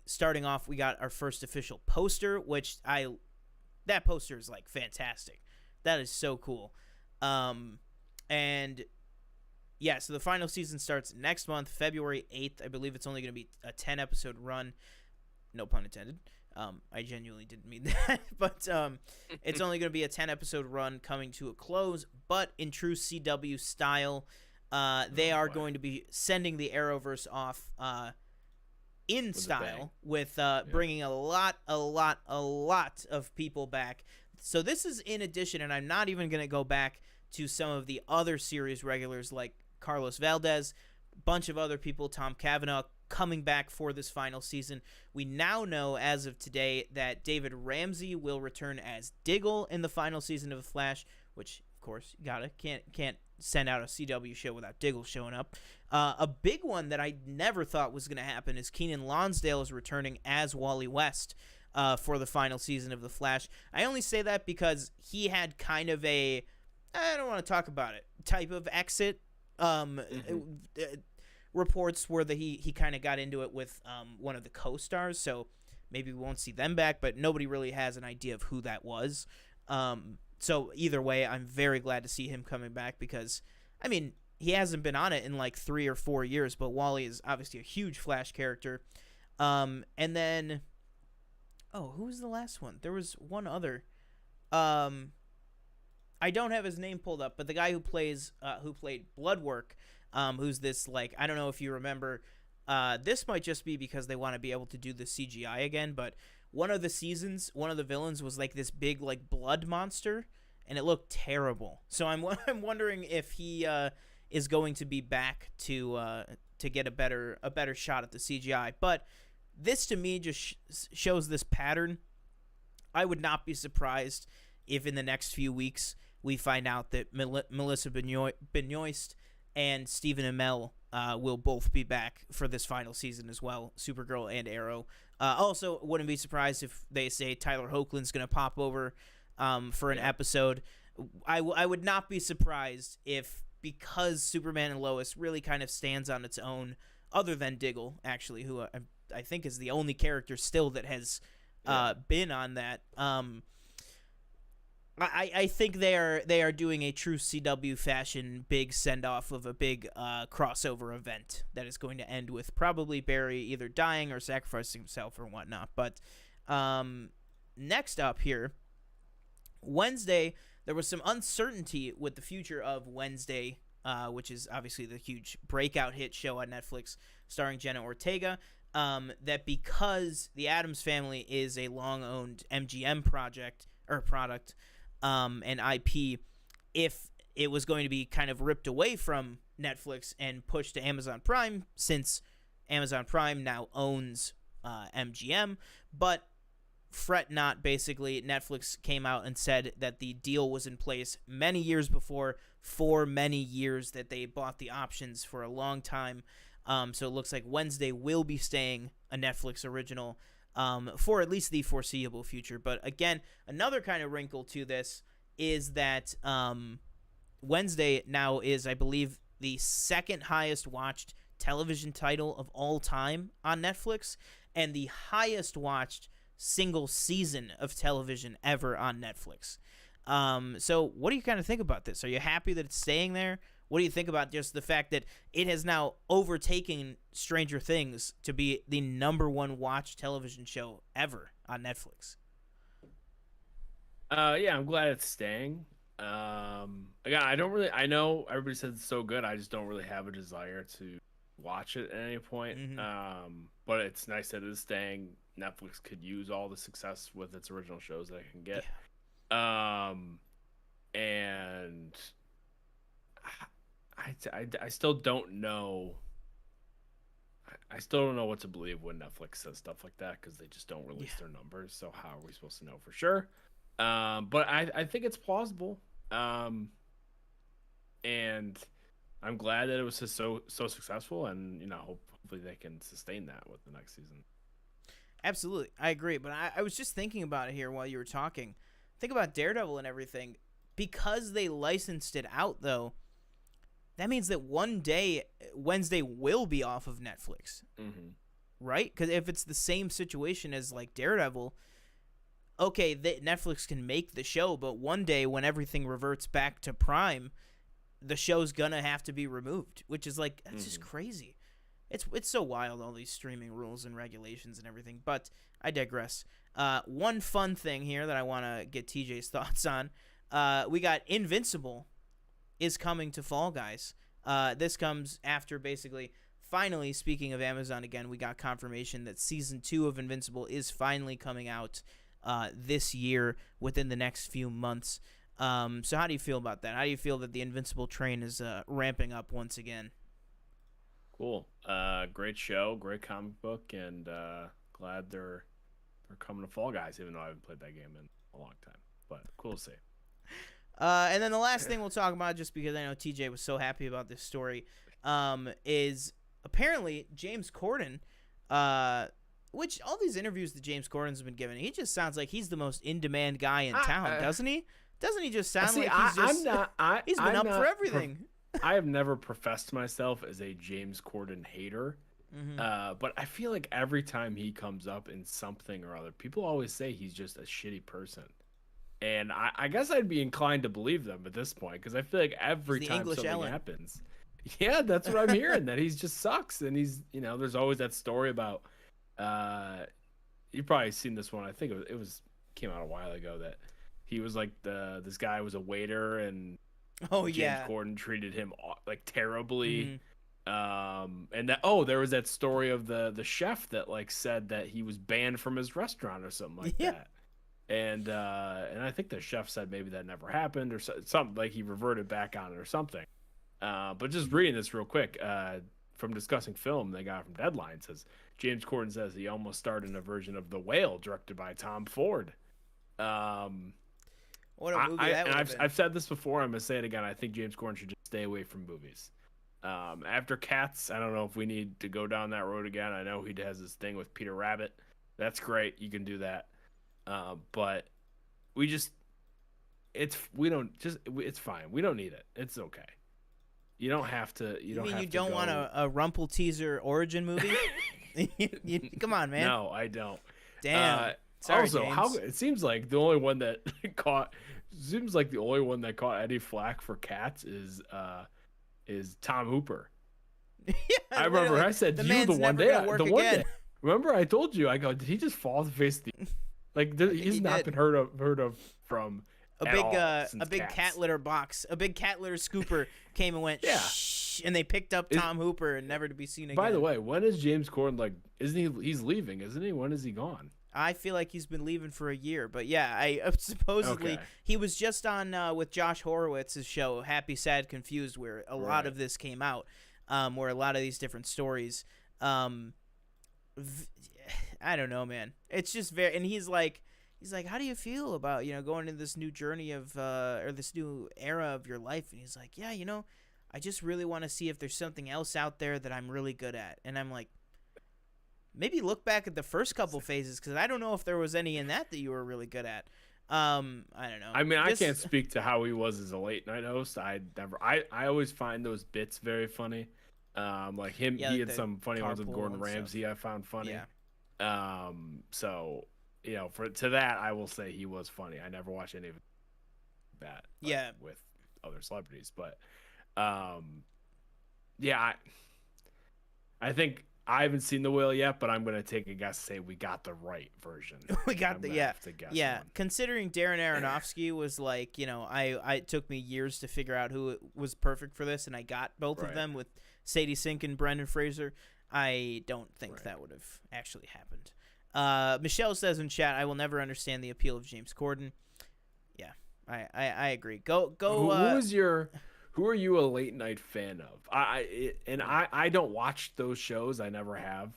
got our first official poster, which that poster is like fantastic. That is so cool. And yeah, so the final season starts next month, February 8th. I believe it's only going to be a 10-episode run. No pun intended. I genuinely didn't mean that. But it's only going to be a 10-episode run coming to a close. But in true CW style, they are going to be sending the Arrowverse off in style with bringing a lot of people back. So this is in addition, and I'm not even going to go back to some of the other series regulars like Carlos Valdez, bunch of other people, Tom Cavanaugh, coming back for this final season. We now know as of today that David Ramsey will return as Diggle in the final season of The Flash, which of course you can't send out a CW show without Diggle showing up. A big one that I never thought was going to happen is Keenan Lonsdale is returning as Wally West for the final season of The Flash. I only say that because he had kind of a, I don't want to talk about it, type of exit. Reports were that he kind of got into it with one of the co-stars, so maybe we won't see them back, but nobody really has an idea of who that was. So either way, I'm very glad to see him coming back because, I mean, he hasn't been on it in like 3 or 4 years, but Wally is obviously a huge Flash character. And then, who was the last one? There was one other. I don't have his name pulled up, but the guy who played Bloodwork, who's this, like, I don't know if you remember, this might just be because they want to be able to do the CGI again, but one of the seasons, one of the villains was like this big, like, blood monster, and it looked terrible. So I'm wondering if he is going to be back to get a better shot at the CGI. But this to me just shows this pattern. I would not be surprised if in the next few weeks we find out that Melissa Benoist and Stephen Amell will both be back for this final season as well, Supergirl and Arrow. Also, wouldn't be surprised if they say Tyler Hoechlin's going to pop over for an episode. I would not be surprised if, because Superman and Lois really kind of stands on its own, other than Diggle, actually, who I think is the only character still that has been on that. I think they are doing a true CW fashion big send off of a big crossover event that is going to end with probably Barry either dying or sacrificing himself or whatnot. But next up here, Wednesday, there was some uncertainty with the future of Wednesday, which is obviously the huge breakout hit show on Netflix starring Jenna Ortega. That because the Addams Family is a long-owned MGM product, and IP, if it was going to be kind of ripped away from Netflix and pushed to Amazon Prime, since Amazon Prime now owns MGM. But fret not, basically, Netflix came out and said that the deal was in place many years before, for many years, that they bought the options for a long time. So it looks like Wednesday will be staying a Netflix original for at least the foreseeable future. But again, another kind of wrinkle to this is that Wednesday now is, I believe, the second highest watched television title of all time on Netflix and the highest watched single season of television ever on Netflix. So what do you kind of think about this? Are you happy that it's staying there? What do you think about just the fact that it has now overtaken Stranger Things to be the #1 watched television show ever on Netflix? Yeah, I'm glad it's staying. Again, I know everybody says it's so good. I just don't really have a desire to watch it at any point. Mm-hmm. But it's nice that it's staying. Netflix could use all the success with its original shows that it can get. Yeah. And I still don't know. I still don't know what to believe when Netflix says stuff like that because they just don't release their numbers. So how are we supposed to know for sure? But I think it's plausible. And I'm glad that it was just so successful, and hopefully they can sustain that with the next season. Absolutely, I agree. But I was just thinking about it here while you were talking. think about Daredevil and everything. Because they licensed it out, though, that means that one day Wednesday will be off of Netflix, right? Because if it's the same situation as like Daredevil, okay, Netflix can make the show, but one day when everything reverts back to Prime, the show's gonna have to be removed, which is like, that's just crazy. It's so wild, all these streaming rules and regulations and everything. But I digress. One fun thing here that I want to get TJ's thoughts on. We got Invincible is coming to Fall Guys. This comes after basically, finally, speaking of Amazon again, we got confirmation that Season 2 of Invincible is finally coming out this year within the next few months. So how do you feel about that? How do you feel that the Invincible train is ramping up once again? Cool. Great show, great comic book, and glad they're coming to Fall Guys, even though I haven't played that game in a long time. But cool to see. And then the last thing we'll talk about, just because I know TJ was so happy about this story, is apparently James Corden, which all these interviews that James Corden's been giving, he just sounds like he's the most in-demand guy in town, doesn't he? Doesn't he just sound like he's just... he's been up for everything. I have never professed myself as a James Corden hater, but I feel like every time he comes up in something or other, people always say he's just a shitty person. And I guess I'd be inclined to believe them at this point, because I feel like every time something happens, yeah, that's what I'm hearing, that he's just sucks. And he's, there's always that story about, you've probably seen this one. I think it came out a while ago, that he was like this guy was a waiter, and James Corden treated him like terribly. And that there was that story of the chef that like said that he was banned from his restaurant or something like that. And I think the chef said maybe that never happened, or something, like he reverted back on it or something. But just reading this real quick, from Discussing Film, the guy from Deadline says James Corden says he almost starred in a version of The Whale directed by Tom Ford. What a movie that would have been. I've said this before, I'm gonna say it again. I think James Corden should just stay away from movies. After Cats, I don't know if we need to go down that road again. I know he has this thing with Peter Rabbit. That's great. You can do that. But it's fine. We don't need it. It's okay. You don't have to. You don't want a Rumple teaser origin movie? Come on, man. No, I don't. Damn. Sorry, also, James. it seems like the only one that caught Eddie flack for Cats is Tom Hooper. Yeah, I remember I said, the one day. Remember I told you, I go, did he just fall off the face of the like? He's not been heard of from a big cat litter box. A big cat litter scooper came and went shh, and they picked up Tom Hooper and never to be seen again. By the way, when is James Corden he's leaving, isn't he? When is he gone? I feel like he's been leaving for a year, but yeah, supposedly he was just on with Josh Horowitz's show Happy, Sad, Confused, where a lot of this came out, where a lot of these different stories. I don't know, man. It's just very, and he's like, how do you feel about going into this new journey of or this new era of your life? And he's like, yeah, I just really want to see if there's something else out there that I'm really good at. And I'm like, maybe look back at the first couple phases, because I don't know if there was any in that you were really good at. I don't know. I mean, I can't speak to how he was as a late night host. I always find those bits very funny. Like him, he had some funny ones with Gordon Ramsay I found funny. Yeah. So to that I will say he was funny. I never watched any of that. With other celebrities, but I think I haven't seen The Whale yet, but I'm gonna take a guess, say we got the right version. We got one. Considering Darren Aronofsky was like, it took me years to figure out who was perfect for this, and I got both of them with Sadie Sink and Brendan Fraser. I don't think that would have actually happened. Michelle says in chat, I will never understand the appeal of James Corden. Yeah, I agree. Go. Who are you a late night fan of? I don't watch those shows. I never have.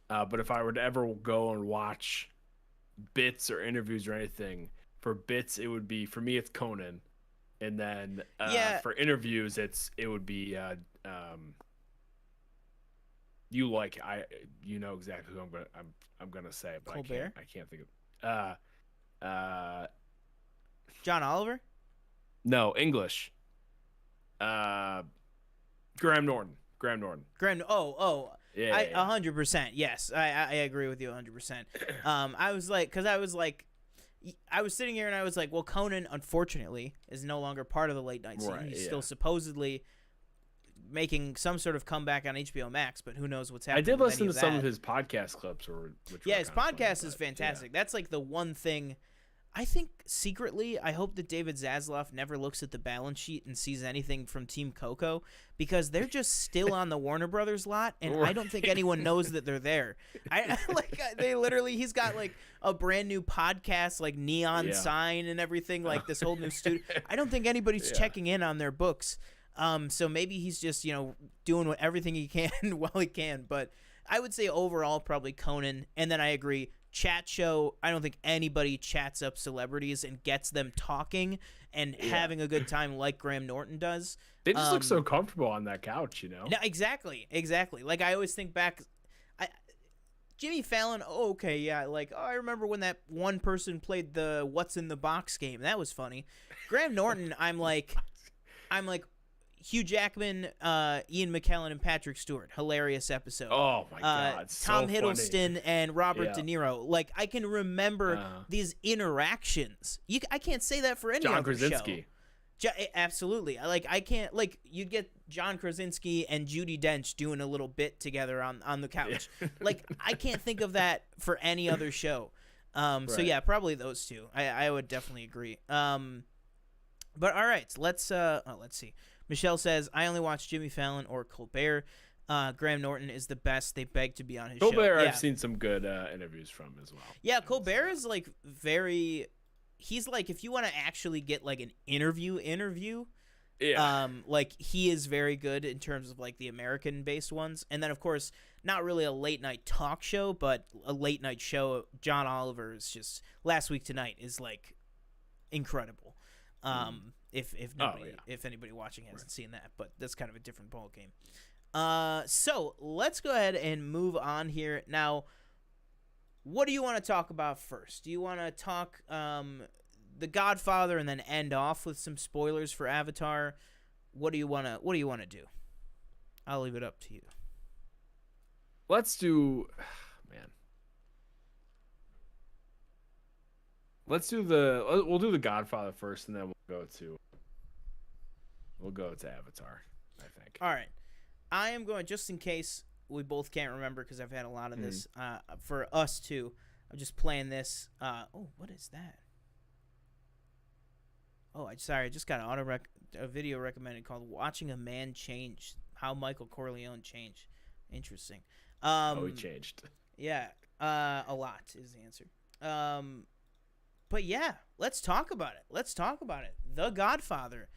But if I were to ever go and watch bits or interviews or anything, for bits it would be, for me it's Conan, and then for interviews it would be you know exactly who I'm gonna say, but Colbert? I can't think of John Oliver? No, English. Graham Norton. Yeah, I 100%. Yes, I agree with you 100%. I was sitting here and I was like, well, Conan, unfortunately, is no longer part of the late night scene. Right, He's yeah. still supposedly making some sort of comeback on HBO Max, but who knows what's happening. I did with listen any to of some that. of his podcast clips, which Yeah, were his kinda funny, podcast is but, fantastic. That's like the one thing. I think secretly, I hope that David Zaslav never looks at the balance sheet and sees anything from Team Coco, because they're just still on the Warner Brothers lot, and I don't think anyone knows that they're there. He's got like a brand new podcast, like neon sign and everything, like this whole new studio. I don't think anybody's checking in on their books. So maybe he's just, doing everything he can while he can. But I would say overall probably Conan, and then I agree. Chat show, I don't think anybody chats up celebrities and gets them talking and having a good time like Graham Norton does. They just look so comfortable on that couch, No, exactly. Like, I always think back, Jimmy Fallon, I remember when that one person played the What's in the Box game. That was funny. Graham Norton, I'm like, Hugh Jackman, Ian McKellen, and Patrick Stewart. Hilarious episode. Oh, my God. Tom so Hiddleston funny. and Robert De Niro. Like, I can remember these interactions. I can't say that for any John other Krasinski. show. Absolutely. I can't, you'd get John Krasinski and Judi Dench doing a little bit together on the couch. Yeah. I can't think of that for any other show. So, yeah, probably those two. I would definitely agree. But, all right, let's see. Michelle says, I only watch Jimmy Fallon or Colbert. Graham Norton is the best. They beg to be on his show. Colbert, I've seen some good interviews from as well. Yeah, Colbert is he's like, if you want to actually get like an interview, he is very good in terms of like the American-based ones. And then, of course, not really a late-night talk show, but a late-night show. John Oliver is just, Last Week Tonight is like incredible. If anybody watching hasn't seen that, but that's kind of a different ball game. So let's go ahead and move on here. Now, what do you want to talk about first? Do you want to talk The Godfather and then end off with some spoilers for Avatar? What do you want to do? I'll leave it up to you. Let's do we'll do The Godfather first, and then we'll go to Avatar, I think. All right. I am going, just in case we both can't remember, because I've had a lot of this, for us too. I'm just playing this. What is that? Oh, I just got a video recommended called Watching a Man Change, How Michael Corleone Changed. Interesting. He changed. Yeah, a lot is the answer. But yeah, let's talk about it. The Godfather,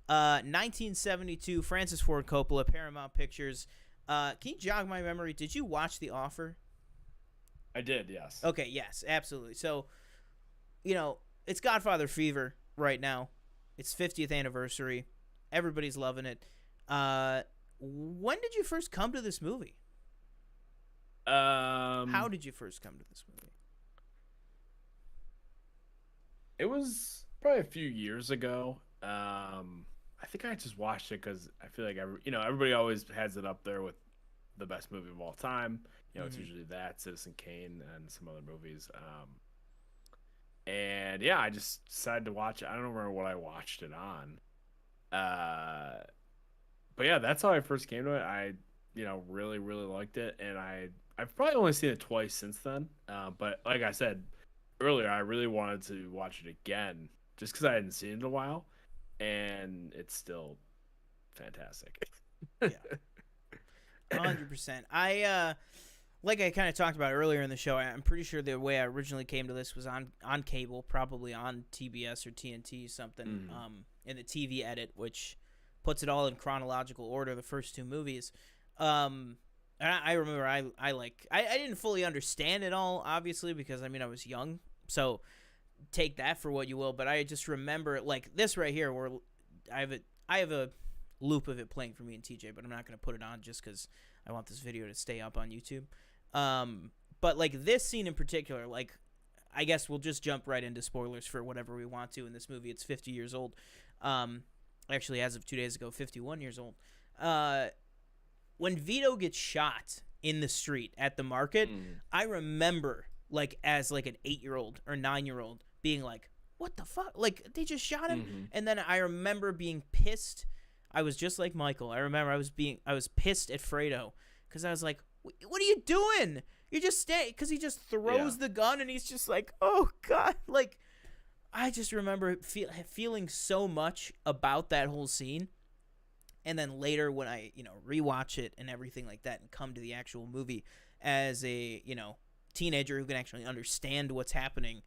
1972, Francis Ford Coppola, Paramount Pictures. Can you jog my memory? Did you watch The Offer? I did, yes. Okay, yes, absolutely. So, it's Godfather fever right now. It's 50th anniversary. Everybody's loving it. When did you first come to this movie? How did you first come to this movie? It was probably a few years ago. I think I just watched it because I feel like everybody always has it up there with the best movie of all time. It's usually that, Citizen Kane, and some other movies. And yeah, I just decided to watch it. I don't remember what I watched it on. But yeah, that's how I first came to it. I really, really liked it, and I've probably only seen it twice since then. But like I said earlier, I really wanted to watch it again just because I hadn't seen it in a while, and it's still fantastic. Yeah, 100%. Like I kind of talked about earlier in the show, I'm pretty sure the way I originally came to this was on cable, probably on TBS or TNT something, in the TV edit, which puts it all in chronological order, the first two movies. And I remember I didn't fully understand it all, obviously, because I was young, so take that for what you will. But I just remember like this right here, where I have a loop of it playing for me and TJ, but I'm not going to put it on just because I want this video to stay up on YouTube. But like this scene in particular, like I guess we'll just jump right into spoilers for whatever we want to in this movie. It's 50 years old. Actually, as of 2 days ago, 51 years old. When Vito gets shot in the street at the market, I remember, like, as like an 8-year-old or 9-year-old being like, what the fuck? Like, they just shot him? And then I remember being pissed. I was just like Michael. I remember I was pissed at Fredo because I was like, what are you doing? You just stay, because he just throws the gun and he's just like, oh God. Like, I just remember feeling so much about that whole scene. And then later when I, rewatch it and everything like that and come to the actual movie as a, teenager who can actually understand what's happening,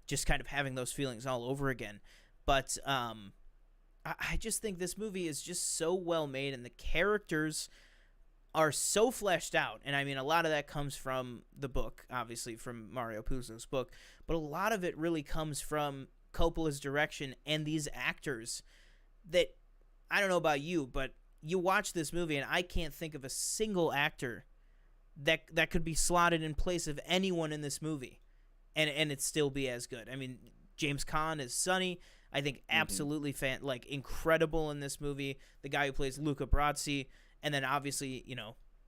just kind of having those feelings all over again. But I just think this movie is just so well made, and the characters are so fleshed out. And I mean, a lot of that comes from the book, obviously from Mario Puzo's book, but a lot of it really comes from Coppola's direction and these actors that, I don't know about you, but you watch this movie and I can't think of a single actor that could be slotted in place of anyone in this movie and it still be as good. I mean, James Caan is Sonny. I think absolutely incredible in this movie. The guy who plays Luca Brasi, and then obviously,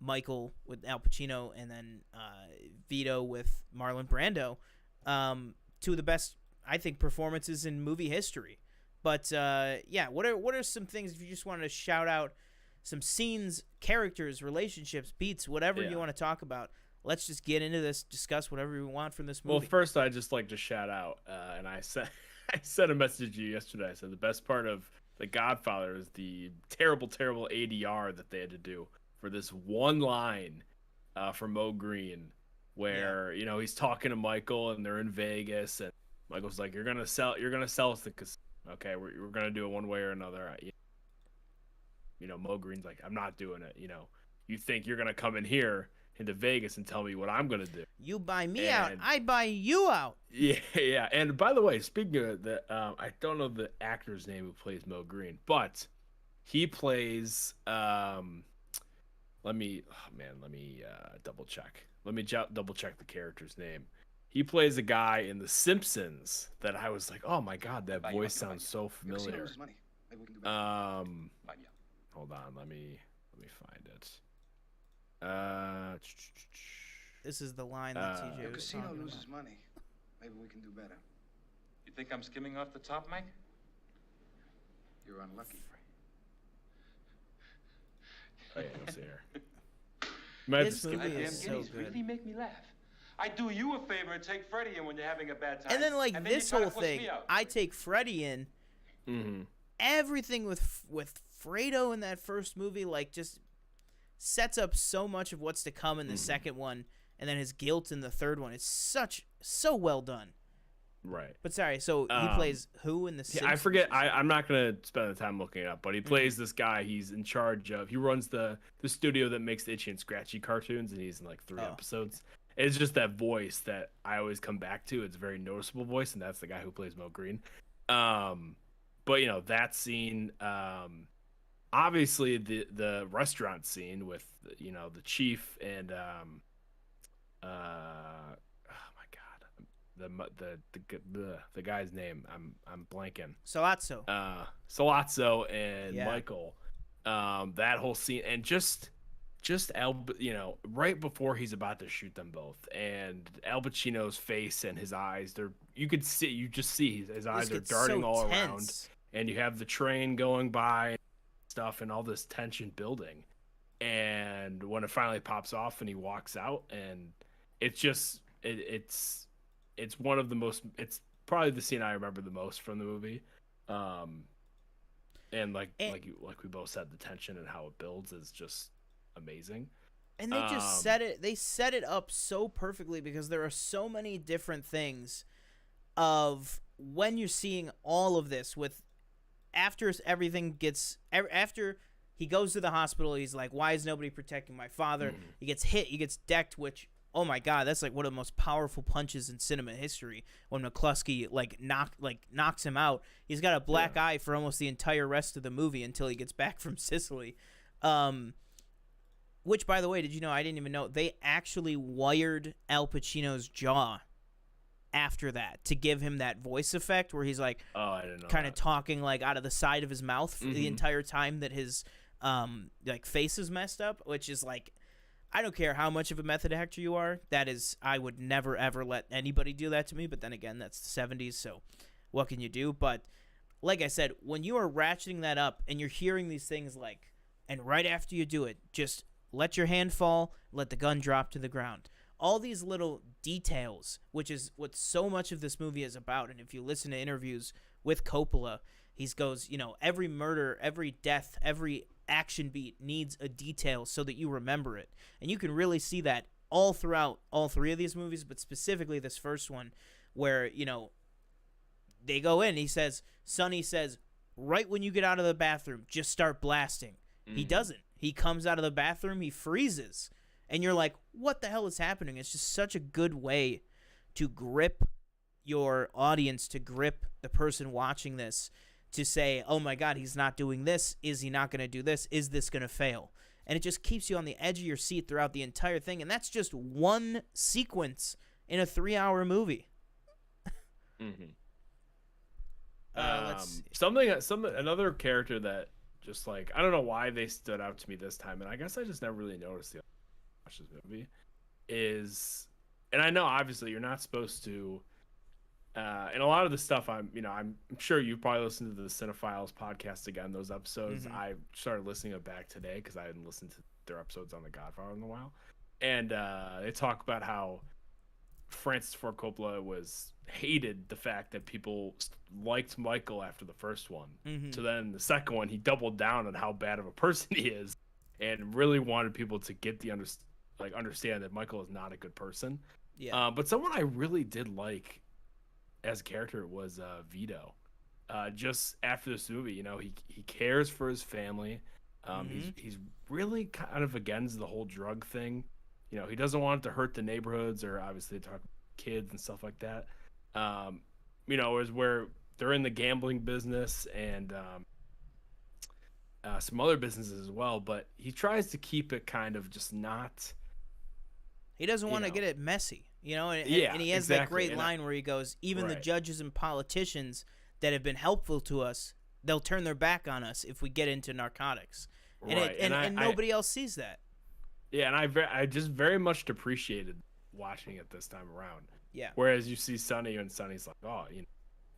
Michael with Al Pacino, and then Vito with Marlon Brando. Two of the best, I think, performances in movie history. But what are some things, if you just wanted to shout out some scenes, characters, relationships, beats, whatever you want to talk about? Let's just get into this, discuss whatever we want from this movie. Well, first, I'd just like to shout out, and I sent a message to you yesterday. I said the best part of The Godfather is the terrible, terrible ADR that they had to do for this one line from Mo Green, where he's talking to Michael and they're in Vegas, and Michael's like, "You're gonna sell us the casino. Okay, we're gonna do it one way or another." Mo Green's like, "I'm not doing it. You think you're gonna come in here into Vegas and tell me what I'm gonna do? You buy me out, I buy you out." Yeah. And by the way, speaking of that, I don't know the actor's name who plays Mo Green, but he plays. Let me double check. Let me double check the character's name. He plays a guy in The Simpsons that I was like, oh my God, that voice sounds so familiar. Hold on, let me find it. This is the line that TJ was casino talking loses about. money. Maybe we can do better. You think I'm skimming off the top, Mike? You're unlucky. Oh yeah, you'll see her. Might have to This skip movie this. is so Guineas good. really make me laugh. I do you a favor and take Freddie in when you're having a bad time. And then you this try to whole push thing, me out. I take Freddie in. Everything with Fredo in that first movie, just sets up so much of what's to come in the second one, and then his guilt in the third one. It's so well done. Right. But sorry, so he plays who in the Simpsons? I forget. I'm not gonna spend the time looking it up, but he plays this guy. He's in charge of. He runs the studio that makes the Itchy and Scratchy cartoons, and he's in 3 episodes. It's just that voice that I always come back to. It's a very noticeable voice, and that's the guy who plays Mo Green. But that scene, obviously the restaurant scene with the chief and the guy's name I'm blanking. Sollozzo and Michael. That whole scene, and just right before he's about to shoot them both, and Al Pacino's face and his eyes, you just see his eyes are darting all around, and you have the train going by and stuff and all this tension building, and when it finally pops off and he walks out, and it's just it's one of the most, it's probably the scene I remember the most from the movie. And like we both said, the tension and how it builds is just amazing. And they just set it up so perfectly, because there are so many different things of when you're seeing all of this with after he goes to the hospital, he's like, why is nobody protecting my father? He gets hit, he gets decked, which, oh my God, that's one of the most powerful punches in cinema history. When McCluskey knocks him out, he's got a black eye for almost the entire rest of the movie until he gets back from Sicily. Which, by the way, did you know? I didn't even know they actually wired Al Pacino's jaw after that to give him that voice effect where he's like I didn't know kind of that. talking like out of the side of his mouth for the Mhm. entire time that his like face is messed up, which is like, I don't care how much of a method actor you are. That is, I would never ever let anybody do that to me. But then again, that's the 70s, so what can you do? But like I said, when you are ratcheting that up and you're hearing these things like, and right after you do it, just let your hand fall, let the gun drop to the ground. All these little details, which is what so much of this movie is about. And if you listen to interviews with Coppola, he goes, every murder, every death, every action beat needs a detail so that you remember it. And you can really see that all throughout all three of these movies, but specifically this first one where, they go in, Sonny says, right when you get out of the bathroom, just start blasting. He doesn't. He comes out of the bathroom, he freezes. And you're like, what the hell is happening? It's just such a good way to grip your audience, to grip the person watching this, to say, oh my God, he's not doing this. Is he not going to do this? Is this going to fail? And it just keeps you on the edge of your seat throughout the entire thing. And that's just one sequence in a 3-hour movie. Another character that just like, I don't know why they stood out to me this time, and I guess I just never really noticed the watch this movie is, and I know obviously you're not supposed to, and a lot of the stuff I'm sure you probably listened to the Cinephiles podcast again, those episodes. I started listening to back today because I hadn't listened to their episodes on the Godfather in a while, and they talk about how Francis Ford Coppola hated the fact that people liked Michael after the first one. So then the second one, he doubled down on how bad of a person he is, and really wanted people to get the understand that Michael is not a good person. Yeah. But someone I really did like as a character was Vito. Just after this movie, he cares for his family. He's really kind of against the whole drug thing. He doesn't want it to hurt the neighborhoods or obviously talk kids and stuff like that. Is where they're in the gambling business and some other businesses as well, but he tries to keep it kind of just not. He doesn't want to get it messy, and he has that great line where he goes, even the judges and politicians that have been helpful to us, they'll turn their back on us if we get into narcotics. And nobody else sees that. Yeah, and I just very much appreciated watching it this time around. Yeah. Whereas you see Sonny, and Sonny's like,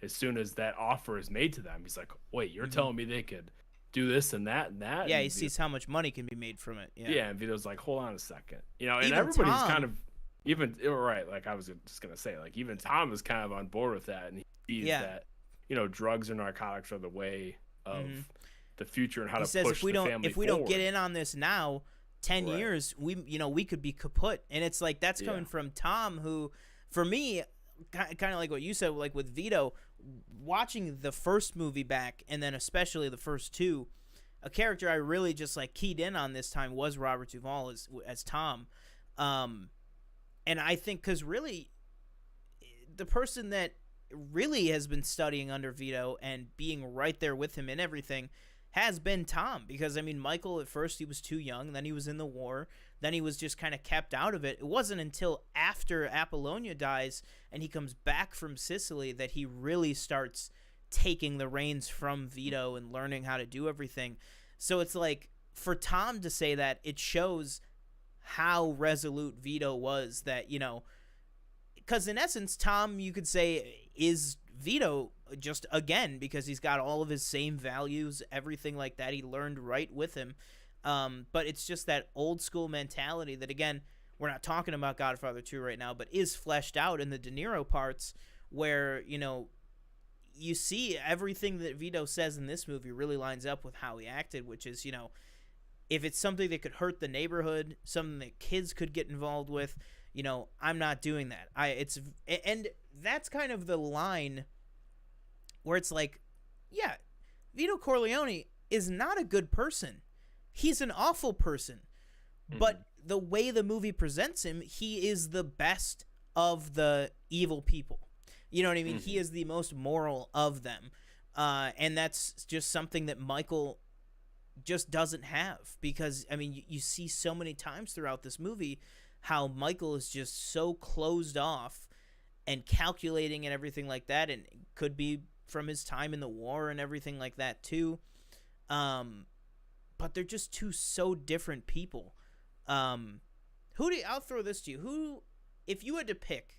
as soon as that offer is made to them, he's like, wait, you're telling me they could do this and that and that? Yeah, and he sees how much money can be made from it. Yeah, and Vito's like, hold on a second. And even everybody's Tom, kind of, like I was just going to say, like even Tom is kind of on board with that, and he sees that, drugs and narcotics are the way of the future and how to push the family forward. If we don't get in on this now, 10 years, we could be kaput. And it's like, that's coming from Tom, who, for me, kind of like what you said, like with Vito, watching the first movie back, and then especially the first two, a character I really just like keyed in on this time was Robert Duvall as Tom. And I think because really the person that really has been studying under Vito and being right there with him in everything has been Tom, because Michael at first he was too young, then he was in the war, then he was just kind of kept out of it. It wasn't until after Apollonia dies and he comes back from Sicily that he really starts taking the reins from Vito and learning how to do everything. So it's like, for Tom to say that, it shows how resolute Vito was, that, because in essence, Tom, you could say, is Vito just again, because he's got all of his same values, everything like that. He learned right with him. But it's just that old school mentality that, again, we're not talking about Godfather 2 right now, but is fleshed out in the De Niro parts where, you see everything that Vito says in this movie really lines up with how he acted, which is, if it's something that could hurt the neighborhood, something that kids could get involved with, I'm not doing that. And that's kind of the line where it's like, yeah, Vito Corleone is not a good person. He's an awful person. But the way the movie presents him, he is the best of the evil people. You know what I mean? He is the most moral of them. And that's just something that Michael just doesn't have, because, you see so many times throughout this movie how Michael is just so closed off and calculating and everything like that, and it could be from his time in the war and everything like that too. But they're just two so different people. I'll throw this to you. Who, if you had to pick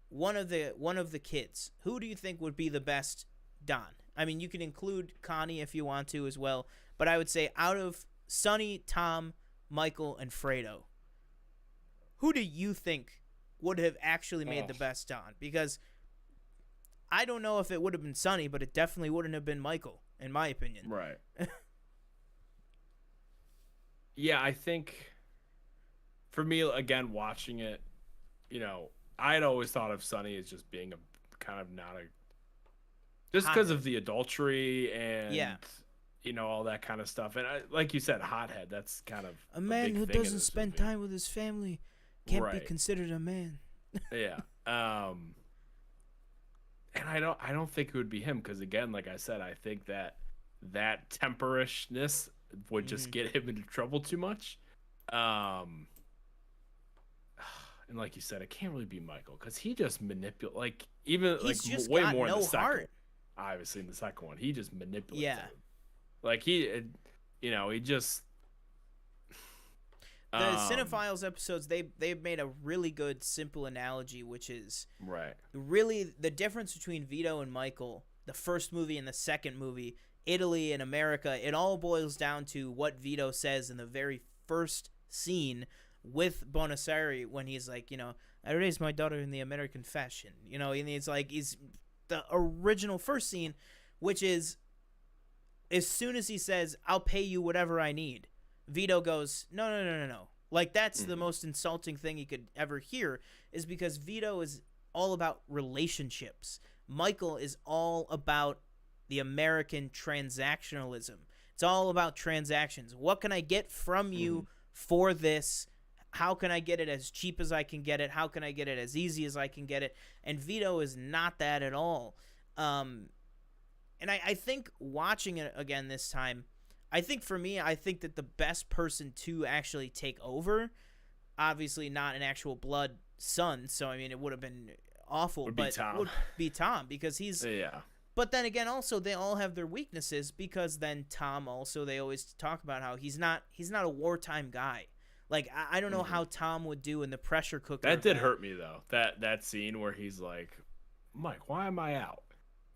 one of the kids, who do you think would be the best Don? I mean, you can include Connie if you want to as well, but I would say out of Sonny, Tom, Michael, and Fredo, who do you think would have actually made the best Don? Because I don't know if it would have been Sonny, but it definitely wouldn't have been Michael, in my opinion. Right. Yeah, I think for me, again, watching it, you know, I had always thought of Sonny as just being a kind of not a, just because of the adultery and, you know, all that kind of stuff. And like you said, hothead, that's kind of a man who doesn't spend time with his family can't be considered a man. Yeah. And I don't think it would be him because, again, like I said, I think that temperishness would just get him into trouble too much. And like you said, it can't really be Michael because he just manipulates, like, even He's like just way got more no in the second heart. obviously in the second one he just manipulates Yeah. him. Like he just the Cinephiles episodes, they've made a really good simple analogy, which is really the difference between Vito and Michael, the first movie and the second movie, Italy and America. It all boils down to what Vito says in the very first scene with Bonassari when he's like, you know, I raised my daughter in the American fashion, you know, and it's like, he's the original first scene, which is as soon as he says, I'll pay you whatever I need, Vito goes, no. Like, that's the most insulting thing he could ever hear, is because Vito is all about relationships. Michael is all about the American transactionalism. It's all about transactions. What can I get from you for this? How can I get it as cheap as I can get it? How can I get it as easy as I can get it? And Vito is not that at all. And I think watching it again this time, I think for me, I think that the best person to actually take over, obviously not an actual blood son, so I mean it would have been awful, would be Tom because he's But then again, also they all have their weaknesses, because then Tom also, they always talk about how he's not a wartime guy. Like, I don't know how Tom would do in the pressure cooker. That did hurt me though. That scene where he's like, Mike, why am I out?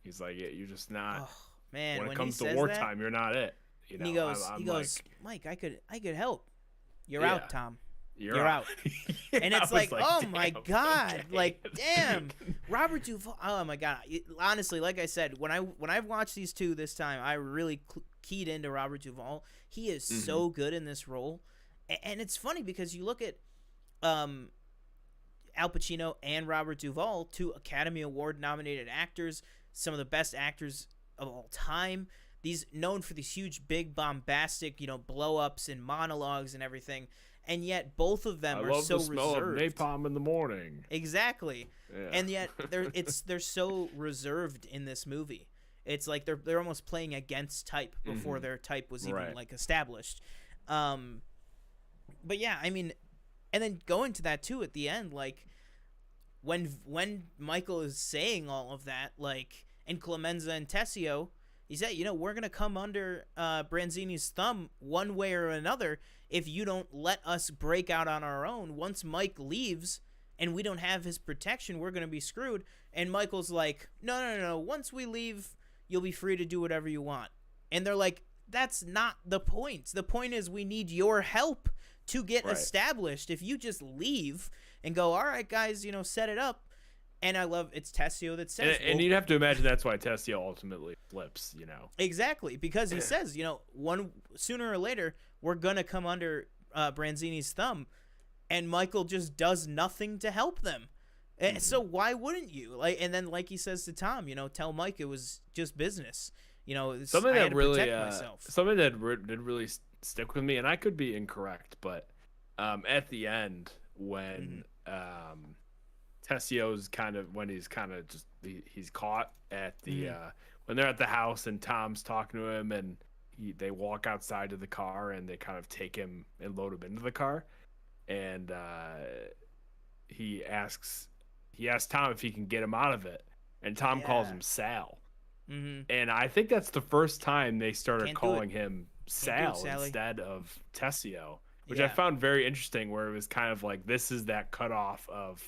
He's like, yeah, you're just not. Oh, man, when it comes to wartime, you're not it. You know, and he goes, Mike, I could help. You're out, Tom. You're out. And it's like, oh my God, okay. Like, damn, Robert Duvall. Oh my God. Honestly, like I said, when I've watched these two this time, I really keyed into Robert Duvall. He is so good in this role. And it's funny because you look at Al Pacino and Robert Duvall, two Academy Award nominated actors, some of the best actors of all time. These known for these huge, big, bombastic, blow-ups and monologues and everything. And yet both of them are so reserved. I love the smell of napalm in the morning. Exactly. Yeah. And yet they're so reserved in this movie. It's like they're almost playing against type before their type was even like established. But yeah, I mean, and then going to that too at the end, like when Michael is saying all of that, like, and Clemenza and Tessio, he said, we're going to come under Branzini's thumb one way or another if you don't let us break out on our own. Once Mike leaves and we don't have his protection, we're going to be screwed. And Michael's like, no. Once we leave, you'll be free to do whatever you want. And they're like, that's not the point. The point is we need your help to get established. If you just leave and go, all right, guys, set it up. And I love it's Tessio that says, and you'd have to imagine that's why Tessio ultimately flips, Exactly, because he says, one sooner or later we're gonna come under Branzini's thumb, and Michael just does nothing to help them. So why wouldn't you? Like, and then like he says to Tom, tell Mike it was just business. Something that really did really stick with me, and I could be incorrect, but at the end when Tessio's he's caught at the when they're at the house and Tom's talking to him, and they walk outside to the car and they kind of take him and load him into the car, and he he asks Tom if he can get him out of it, and Tom calls him Sal. Mm-hmm. And I think that's the first time they started calling him Can't do Sal it, Sally. instead of Tessio, which I found very interesting, where it was kind of like, this is that cutoff of,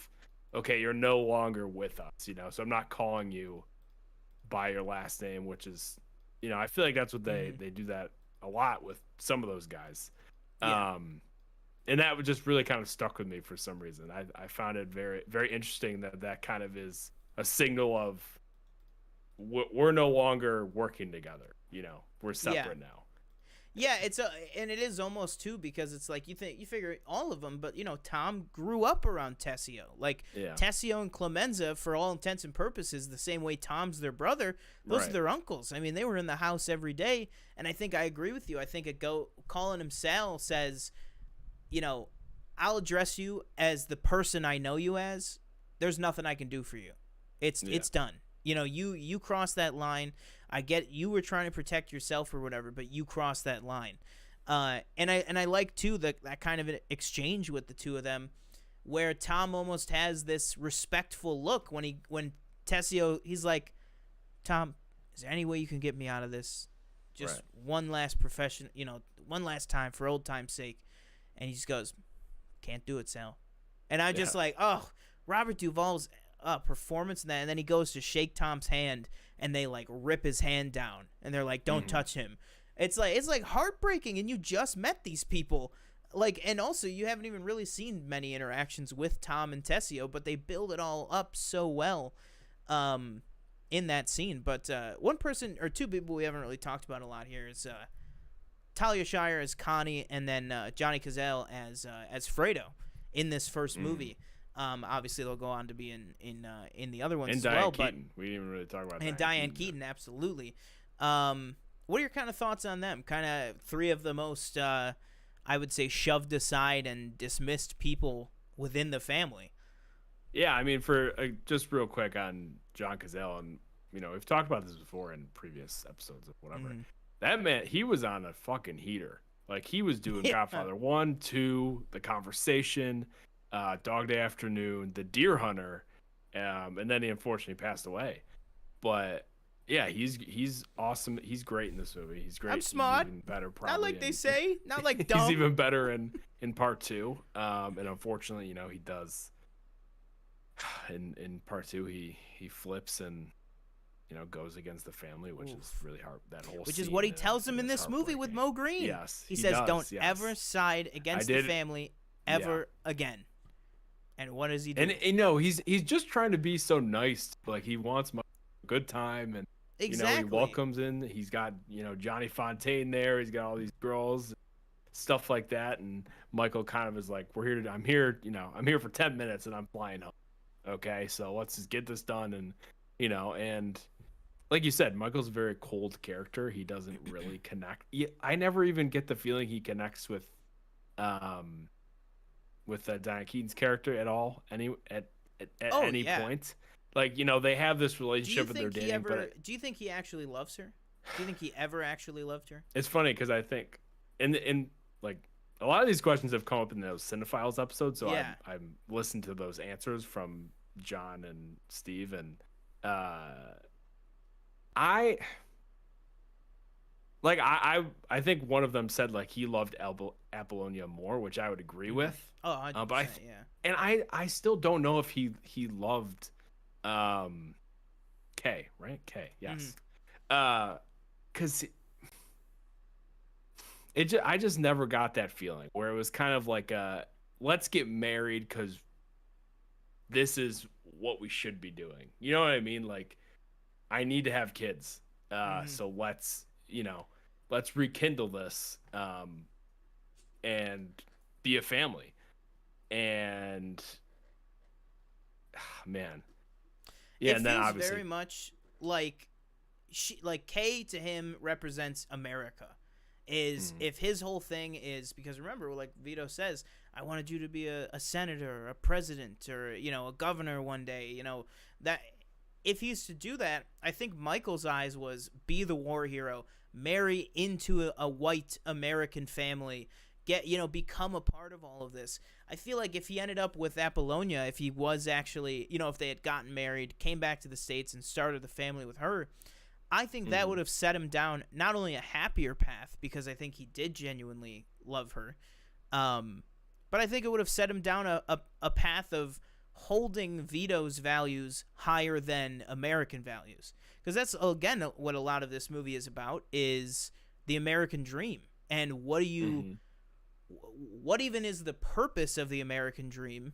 okay, you're no longer with us, you know, so I'm not calling you by your last name, which is, you know, I feel like that's what they do that a lot with some of those guys. Yeah. And that just really kind of stuck with me for some reason. I found it very, very interesting that kind of is a signal of, we're no longer working together, you know, we're separate now. Yeah, and it is almost too, because it's like you figure all of them, but you know, Tom grew up around Tessio. Like Tessio and Clemenza, for all intents and purposes, the same way Tom's their brother, those are their uncles. I mean, they were in the house every day, and I think I agree with you. I think calling him Sal says, you know, I'll address you as the person I know you as. There's nothing I can do for you. It's done. You know, you crossed that line. I get you were trying to protect yourself or whatever, but you crossed that line. And I like too that kind of an exchange with the two of them, where Tom almost has this respectful look when Tessio, he's like, Tom, is there any way you can get me out of this? Just one last one last time for old time's sake. And he just goes, can't do it, Sal. And I'm just like, oh, Robert Duvall's performance in that, and then he goes to shake Tom's hand, and they like rip his hand down, and they're like, don't touch him. It's like heartbreaking, and you just met these people, like, and also you haven't even really seen many interactions with Tom and Tessio, but they build it all up so well in that scene. But one person or two people we haven't really talked about a lot here is Talia Shire as Connie, and then Johnny Cazale as Fredo in this first movie. Obviously, they'll go on to be in the other ones and as Diane well. Keaton. We didn't even really talk about and Diane Keaton, absolutely. What are your kind of thoughts on them? Kind of three of the most, I would say, shoved aside and dismissed people within the family. Yeah, I mean, for just real quick on John Cazale, and you know, we've talked about this before in previous episodes of whatever. That man, he was on a fucking heater. Like, he was doing Godfather 1, 2, The Conversation, Dog Day Afternoon, The Deer Hunter, and then he unfortunately passed away. But yeah, he's awesome. He's great in this movie. He's great. I'm smart. He's even better, probably. Not like they say. Not like dumb. He's even better in part 2. And unfortunately, you know, he does. In part 2, he flips and, you know, goes against the family, which is really hard. That whole which scene is what he tells him in this movie with Mo Green. Yes, he says, "Don't ever side against the family ever again." And what does he do? And you know, he's just trying to be so nice. Like, he wants a good time, and you know, he welcomes in. He's got, you know, Johnny Fontaine there. He's got all these girls, stuff like that. And Michael kind of is like, I'm here for 10 minutes and I'm flying home. Okay, so let's just get this done. And you know, and like you said, Michael's a very cold character. He doesn't really connect. I never even get the feeling he connects with Diane Keaton's charactor at all. At any point. Like, you know, they have this relationship with their dating. Do you think he actually loves her? Do you think he ever actually loved her? It's funny because I think, in like, a lot of these questions have come up in those Cinephiles episodes, so I'm listened to those answers from John and Steve, and I think one of them said like he loved Apollonia more, which I would agree with. Oh, 100%, but I still don't know if he loved Kay, right? Kay, yes. Because I just never got that feeling where it was kind of like let's get married because this is what we should be doing. You know what I mean? Like, I need to have kids. So let's rekindle this and be a family. And man. Yeah, and then obviously very much like Kay to him represents America. If his whole thing is, because remember, like Vito says, I wanted you to be a senator, a president, or, you know, a governor one day, you know, that if he's to do that, I think Michael's eyes was be the war hero, marry into a white American family, get, become a part of all of this. I feel like if he ended up with Apollonia, if he was actually, if they had gotten married, came back to the States and started the family with her, I think that would have set him down not only a happier path, because I think he did genuinely love her, but I think it would have set him down a path of holding Vito's values higher than American values. Because that's, again, what a lot of this movie is about, is the American dream. And what even is the purpose of the American dream?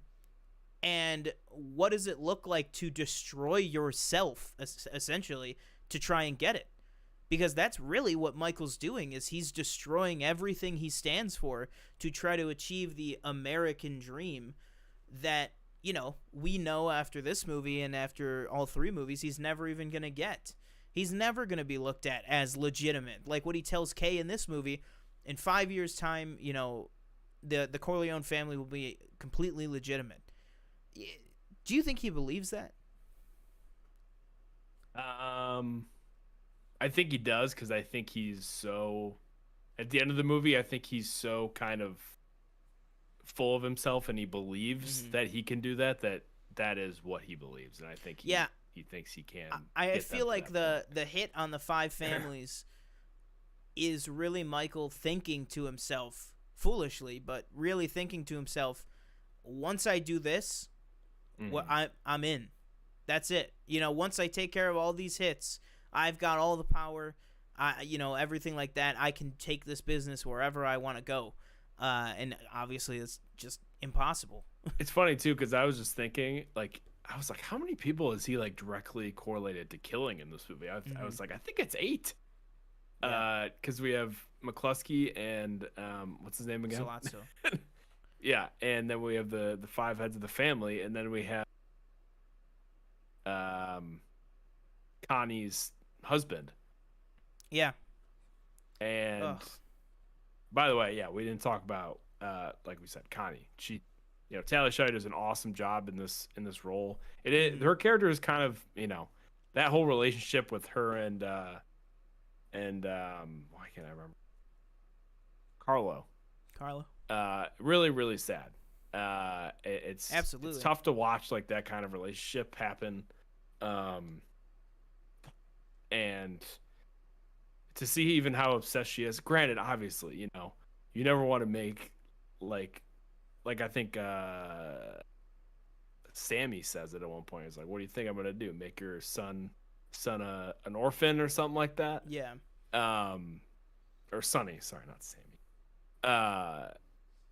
And what does it look like to destroy yourself, essentially, to try and get it? Because that's really what Michael's doing, is he's destroying everything he stands for to try to achieve the American dream that, we know after this movie and after all 3 movies, he's never even going to get. He's never going to be looked at as legitimate. Like what he tells Kay in this movie, in 5 years' time, the Corleone family will be completely legitimate. Do you think he believes that? I think he does, because I think he's so... At the end of the movie, I think he's so kind of full of himself, and he believes that he can do that is what he believes. And I think he thinks he can. I feel like the hit on the 5 families is really Michael thinking to himself, foolishly, but really thinking to himself, once I do this, I'm in. That's it. Once I take care of all these hits, I've got all the power, everything like that. I can take this business wherever I want to go. And obviously it's just impossible. It's funny too, because I was just thinking, I was like, how many people is he directly correlated to killing in this movie? I was like, I think it's 8. Because we have McCluskey and what's his name again? Sollozzo. Yeah, and then we have the 5 heads of the family, and then we have Connie's husband. Yeah. And by the way, we didn't talk about like we said, Connie. She, Taylor Shire does an awesome job in this role. Her character is kind of, that whole relationship with her and why can't I remember? Carlo. Really, really sad. It's absolutely, it's tough to watch that kind of relationship happen, and to see even how obsessed she is. Granted, obviously, you never want to make like I think Sammy says it at one point. It's like, what do you think I'm gonna do? Make your son an orphan or something like that? Yeah. Or Sonny, sorry, not Sammy.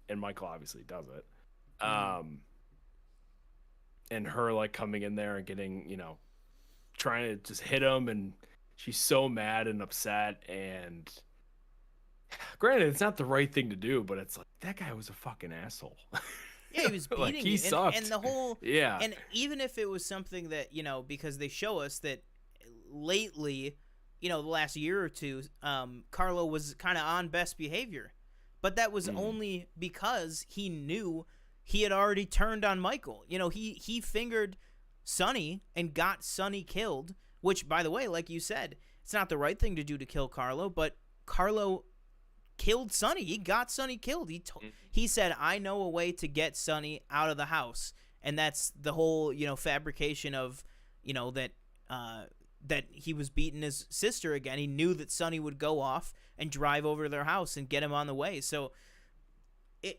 And Michael obviously does it. And her coming in there and getting, trying to just hit him, and she's so mad and upset. And granted, it's not the right thing to do, but it's like, that guy was a fucking asshole. Yeah, he was beating he sucked. And the whole yeah. And even if it was something that, because they show us that lately, the last year or two, Carlo was kind of on best behavior. But that was only because he knew he had already turned on Michael. He fingered Sonny and got Sonny killed, which, by the way, like you said, it's not the right thing to do to kill Carlo, but Carlo killed Sonny. He got Sonny killed. He said, I know a way to get Sonny out of the house. And that's the whole, fabrication of, that he was beating his sister again. He knew that Sonny would go off and drive over to their house and get him on the way. So it's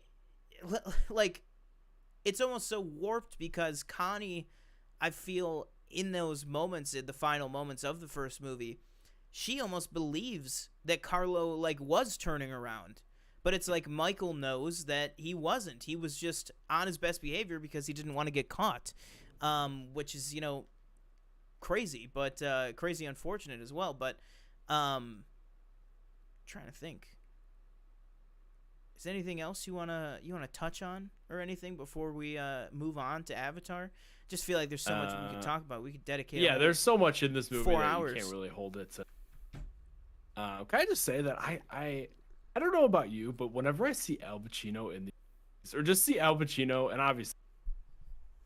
almost so warped, because Connie, I feel, in those moments, in the final moments of the first movie, she almost believes that Carlo was turning around. But it's like Michael knows that he wasn't. He was just on his best behavior because he didn't want to get caught, which is, crazy, but crazy unfortunate as well. But trying to think, is there anything else you wanna touch on or anything before we move on to Avatar? Just feel like there's so much we could talk about. We could dedicate there's so much in this movie 4 that hours. You can't really hold it to. Can I just say that I don't know about you, but whenever I see Al Pacino in these, or just see Al Pacino, and obviously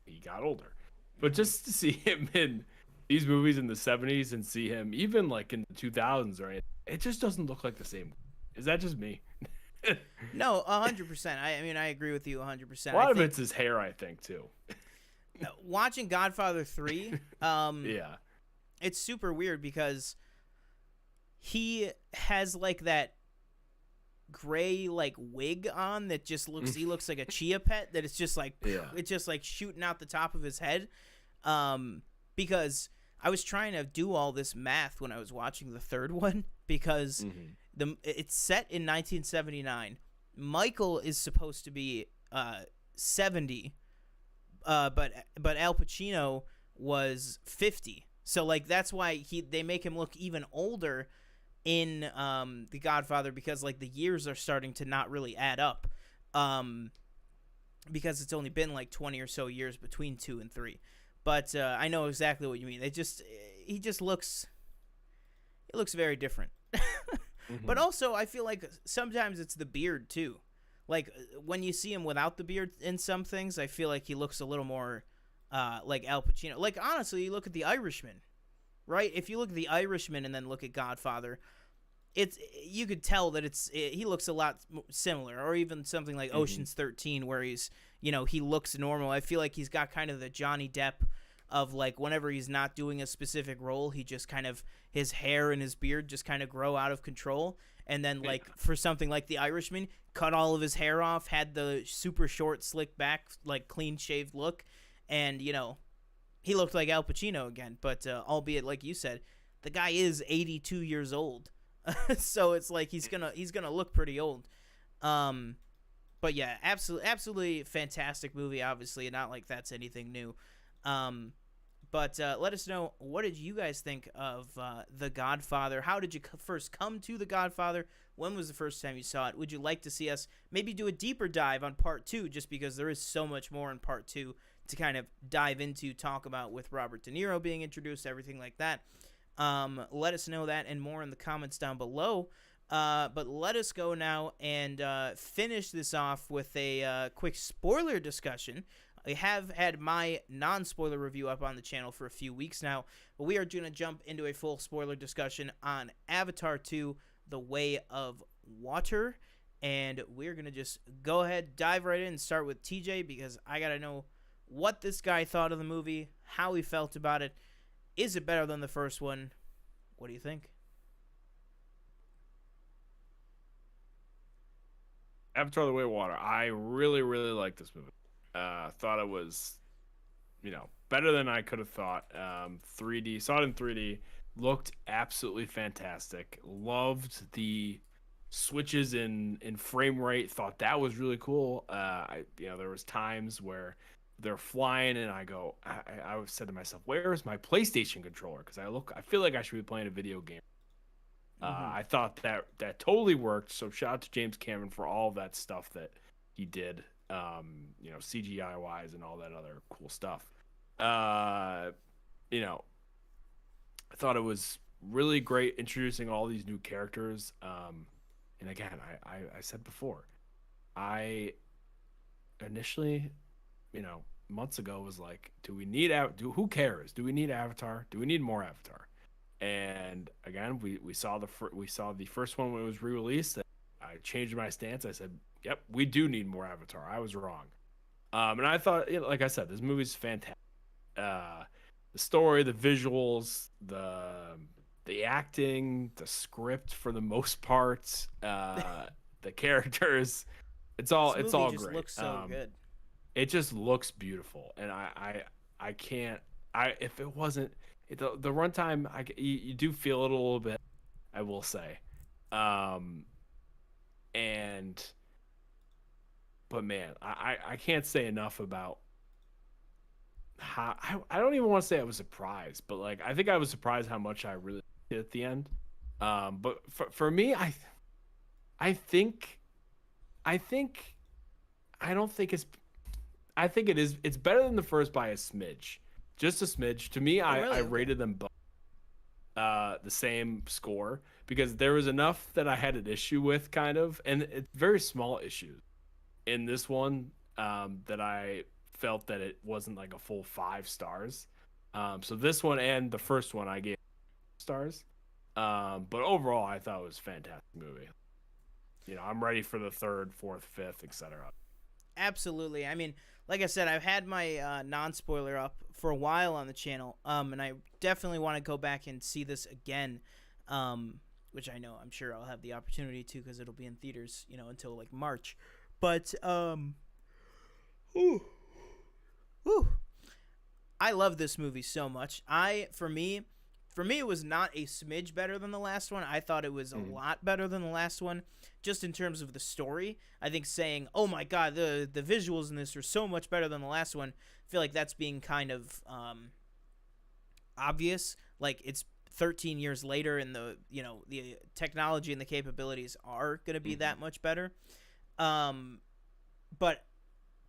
he got older, but just to see him in these movies in the 70s and see him even in the 2000s or anything, it just doesn't look like the same. Is that just me? No, 100%. I mean, I agree with you 100%. A lot I of think it's his hair, I think, too. watching Godfather 3, Yeah. it's super weird because he has like that gray like wig on that just looks he looks like a chia pet that it's just like it's just like shooting out the top of his head. Because I was trying to do all this math when I was watching the third one because it's set in 1979. Michael is supposed to be 70, but Al Pacino was 50. So like that's why they make him look even older in The Godfather, because like the years are starting to not really add up, because it's only been like 20 or so years between 2 and 3. But I know exactly what you mean. He just looks very different. But also I feel like sometimes it's the beard too. Like when you see him without the beard in some things, I feel like he looks a little more like Al Pacino. Like honestly, you look at The Irishman, right? If you look at The Irishman and then look at Godfather, you could tell that he looks a lot similar. Or even something like Ocean's 13, where he's, you know, he looks normal. I feel like he's got kind of the Johnny Depp of like whenever he's not doing a specific role, he just kind of, his hair and his beard just kind of grow out of control. And then like for something like The Irishman, cut all of his hair off, had the super short, slick back, like clean shaved look, and you know, he looked like Al Pacino again. But albeit, like you said, the guy is 82 years old, so it's like he's gonna look pretty old. But yeah, absolutely fantastic movie. Obviously, not like that's anything new. But let us know, what did you guys think of The Godfather? How did you first come to The Godfather? When was the first time you saw it? Would you like to see us maybe do a deeper dive on part 2, just because there is so much more in part 2 to kind of dive into, talk about, with Robert De Niro being introduced, everything like that. Let us know that and more in the comments down below. But let us go now and finish this off with a quick spoiler discussion. I have had my non-spoiler review up on the channel for a few weeks now, but we are going to jump into a full spoiler discussion on Avatar 2, The Way of Water, and we're going to just go ahead, dive right in, and start with TJ, because I got to know what this guy thought of the movie, how he felt about it. Is it better than the first one? What do you think? Avatar: The Way of Water. I really, really like this movie. Thought it was, you know, better than I could have thought. 3D, saw it in 3D, looked absolutely fantastic. Loved the switches in frame rate. Thought that was really cool. There was times where they're flying and I said to myself, where is my PlayStation controller? Because I feel like I should be playing a video game. I thought that totally worked. So shout out to James Cameron for all of that stuff that he did. CGI wise and all that other cool stuff. I thought it was really great introducing all these new characters. And again, I said before, I initially, months ago was like, who cares? Do we need Avatar? Do we need more Avatar? And again, we saw the first one when it was re-released. And I changed my stance. I said, yep, we do need more Avatar. I was wrong. And I thought, like I said, this movie's fantastic. The story, the visuals, the acting, the script for the most part, the characters, it's all just great. Looks so good. It just looks beautiful, and I can't. If it wasn't the runtime, you do feel it a little bit, I will say. But man, I can't say enough about how I don't even want to say I was surprised, but like I think I was surprised how much I really did at the end. But for me, I think it's better than the first by a smidge, just a smidge. To me, I rated them both the same score because there was enough that I had an issue with, kind of, and it's very small issues in this one that I felt that it wasn't like a full 5 stars. So this one and the first one I gave stars. But overall, I thought it was a fantastic movie. I'm ready for the third, fourth, fifth, etc. Absolutely. I mean, like I said, I've had my non-spoiler up for a while on the channel, and I definitely want to go back and see this again, which I'm sure I'll have the opportunity to because it'll be in theaters, until like March. But I love this movie so much. For me, it was not a smidge better than the last one. I thought it was a lot better than the last one, just in terms of the story. I think saying, "Oh my God, the visuals in this are so much better than the last one," I feel like that's being kind of obvious. Like it's 13 years later, and the technology and the capabilities are going to be that much better. But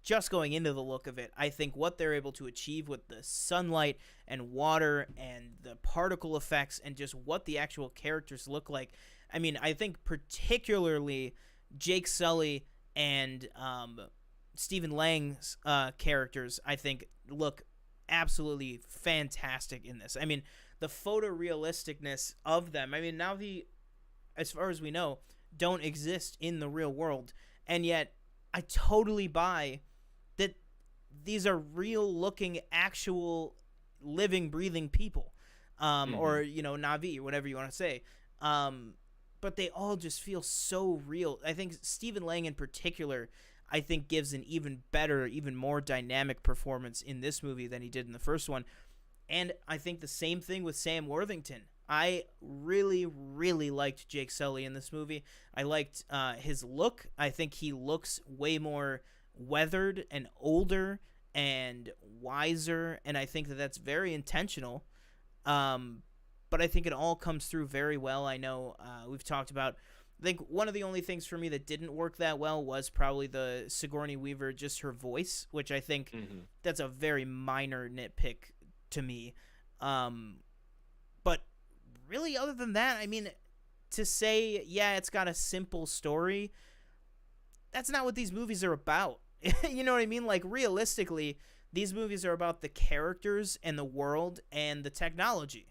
just going into the look of it, I think what they're able to achieve with the sunlight and water and the particle effects and just what the actual characters look like. I mean, I think particularly Jake Sully and Stephen Lang's characters, I think, look absolutely fantastic in this. I mean, the photorealisticness of them. I mean, now as far as we know, don't exist in the real world. And yet, I totally buy that these are real-looking, actual, living, breathing people, or Na'vi, or whatever you want to say. But they all just feel so real. I think Stephen Lang in particular, I think, gives an even better, even more dynamic performance in this movie than he did in the first one. And I think the same thing with Sam Worthington. I really, really liked Jake Sully in this movie. I liked his look. I think he looks way more weathered and older and wiser, and I think that that's very intentional. But I think it all comes through very well. I know we've talked about, I think one of the only things for me that didn't work that well was probably the Sigourney Weaver, just her voice, which I think that's a very minor nitpick to me. But really, other than that, I mean, to say, yeah, it's got a simple story, that's not what these movies are about. You know what I mean? Like, realistically, these movies are about the characters and the world and the technology.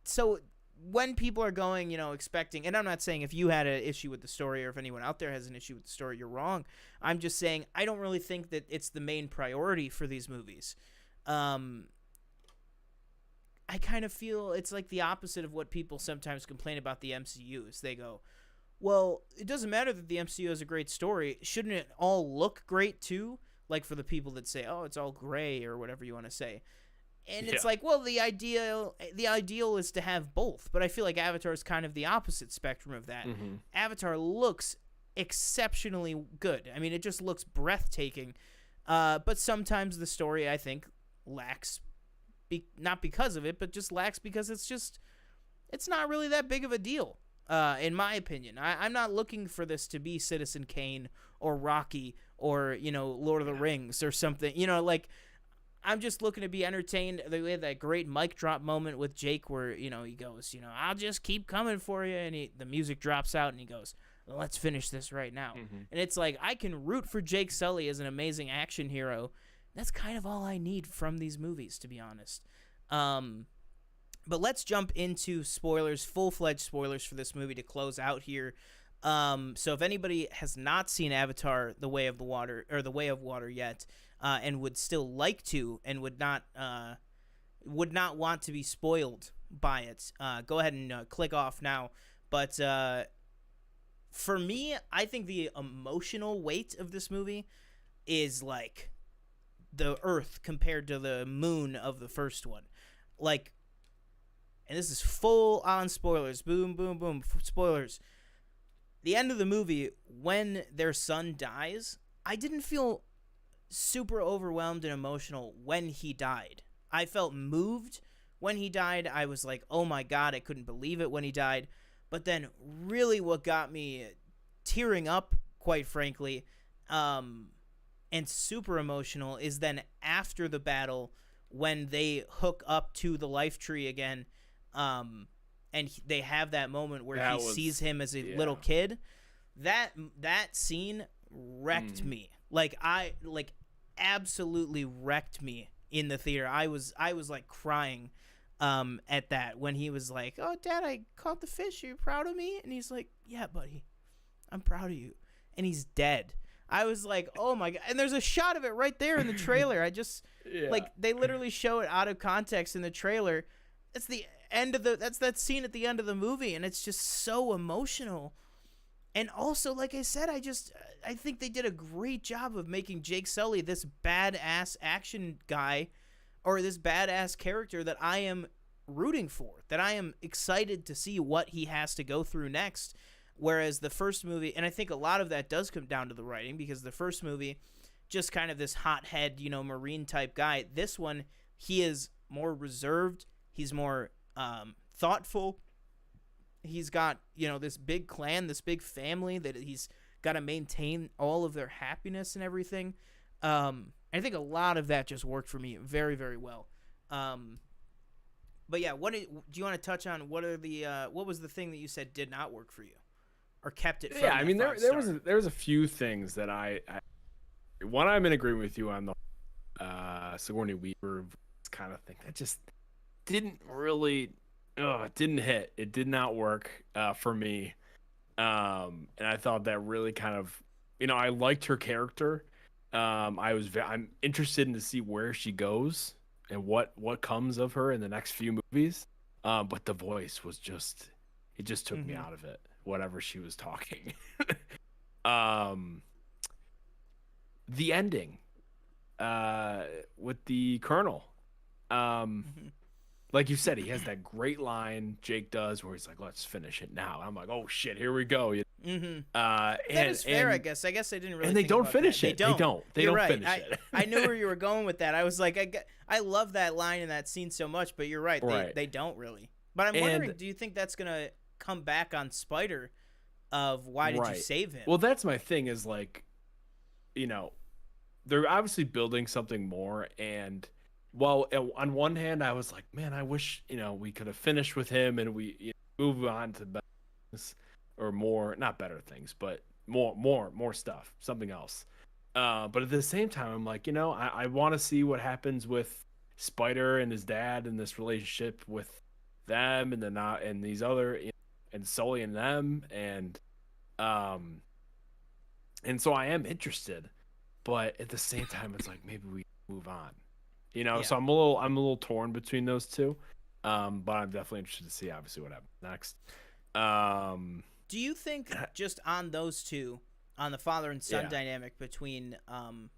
So when people are going, expecting, and I'm not saying if you had an issue with the story or if anyone out there has an issue with the story, you're wrong. I'm just saying I don't really think that it's the main priority for these movies. I kind of feel it's like the opposite of what people sometimes complain about the MCU is they go, well, it doesn't matter that the MCU has a great story. Shouldn't it all look great too? Like for the people that say, oh, it's all gray or whatever you want to say. And it's like, well, the ideal is to have both. But I feel like Avatar is kind of the opposite spectrum of that. Avatar looks exceptionally good. I mean, it just looks breathtaking. But sometimes the story, I think, lacks, not because of it, but just lacks because it's not really that big of a deal, in my opinion. I'm not looking for this to be Citizen Kane or Rocky or, Lord of the Rings or something. Like, I'm just looking to be entertained. We had that great mic drop moment with Jake where, he goes, I'll just keep coming for you. And the music drops out and he goes, well, let's finish this right now. And it's like, I can root for Jake Sully as an amazing action hero. That's kind of all I need from these movies, to be honest. But let's jump into spoilers, full-fledged spoilers for this movie to close out here. So if anybody has not seen Avatar: The Way of Water yet, and would still like to, and would not want to be spoiled by it, go ahead and click off now. But for me, I think the emotional weight of this movie is like the Earth compared to the moon of the first one. Like, and this is full on spoilers. Boom, boom, boom. Spoilers. The end of the movie, when their son dies, I didn't feel super overwhelmed and emotional when he died. I felt moved when he died. I was like, oh my God, I couldn't believe it when he died. But then really what got me tearing up, quite frankly, and super emotional is then after the battle when they hook up to the life tree again, and they have that moment where sees him as a little kid. That scene wrecked me. Like absolutely wrecked me in the theater. I was like crying at that when he was like, "Oh, Dad, I caught the fish. Are you proud of me?" And he's like, "Yeah, buddy, I'm proud of you." And he's dead. I was like, "Oh my God!" And there's a shot of it right there in the trailer. I just like they literally show it out of context in the trailer. That's the end of that's that scene at the end of the movie, and it's just so emotional. And also, like I said, I think they did a great job of making Jake Sully this badass action guy, or this badass character that I am rooting for, that I am excited to see what he has to go through next. Whereas the first movie, and I think a lot of that does come down to the writing, because the first movie, just kind of this hothead, Marine type guy. This one, he is more reserved. He's more thoughtful. He's got, this big clan, this big family that he's got to maintain all of their happiness and everything. I think a lot of that just worked for me very, very well. But yeah, do you want to touch on what was the thing that you said did not work for you, or kept it from? Yeah, I mean there was a few things that I one, I'm in agreement with you on the Sigourney Weaver kind of thing. That just didn't really it didn't hit. It did not work for me. And I thought that really kind of, I liked her character. I'm interested in to see where she goes and what comes of her in the next few movies. But the voice was it just took me out of it, whatever she was talking. The ending with the Colonel. Like you said, he has that great line, Jake does, where he's like, "Let's finish it now." I'm like, "Oh shit, here we go." That is fair, I guess. I guess I didn't really. And they think don't about finish that. it. They don't. You're right. Finish it. I knew where you were going with that. I was like, I love that line in that scene so much, but you're right. They don't really. But I'm wondering, do you think that's gonna come back on Spider? Of why did you save him? Well, that's my thing. Is like, they're obviously building something more, and. Well, on one hand, I was like, man, I wish, we could have finished with him and we move on to better things, or more, not better things, but more stuff, something else. But at the same time, I'm like, I want to see what happens with Spider and his dad and this relationship with them, and and these other, and Sully and them, and so I am interested, but at the same time, it's like maybe we move on. So I'm a little torn between those two, but I'm definitely interested to see obviously what happens next. Do you think just on those two, on the father and son dynamic between, and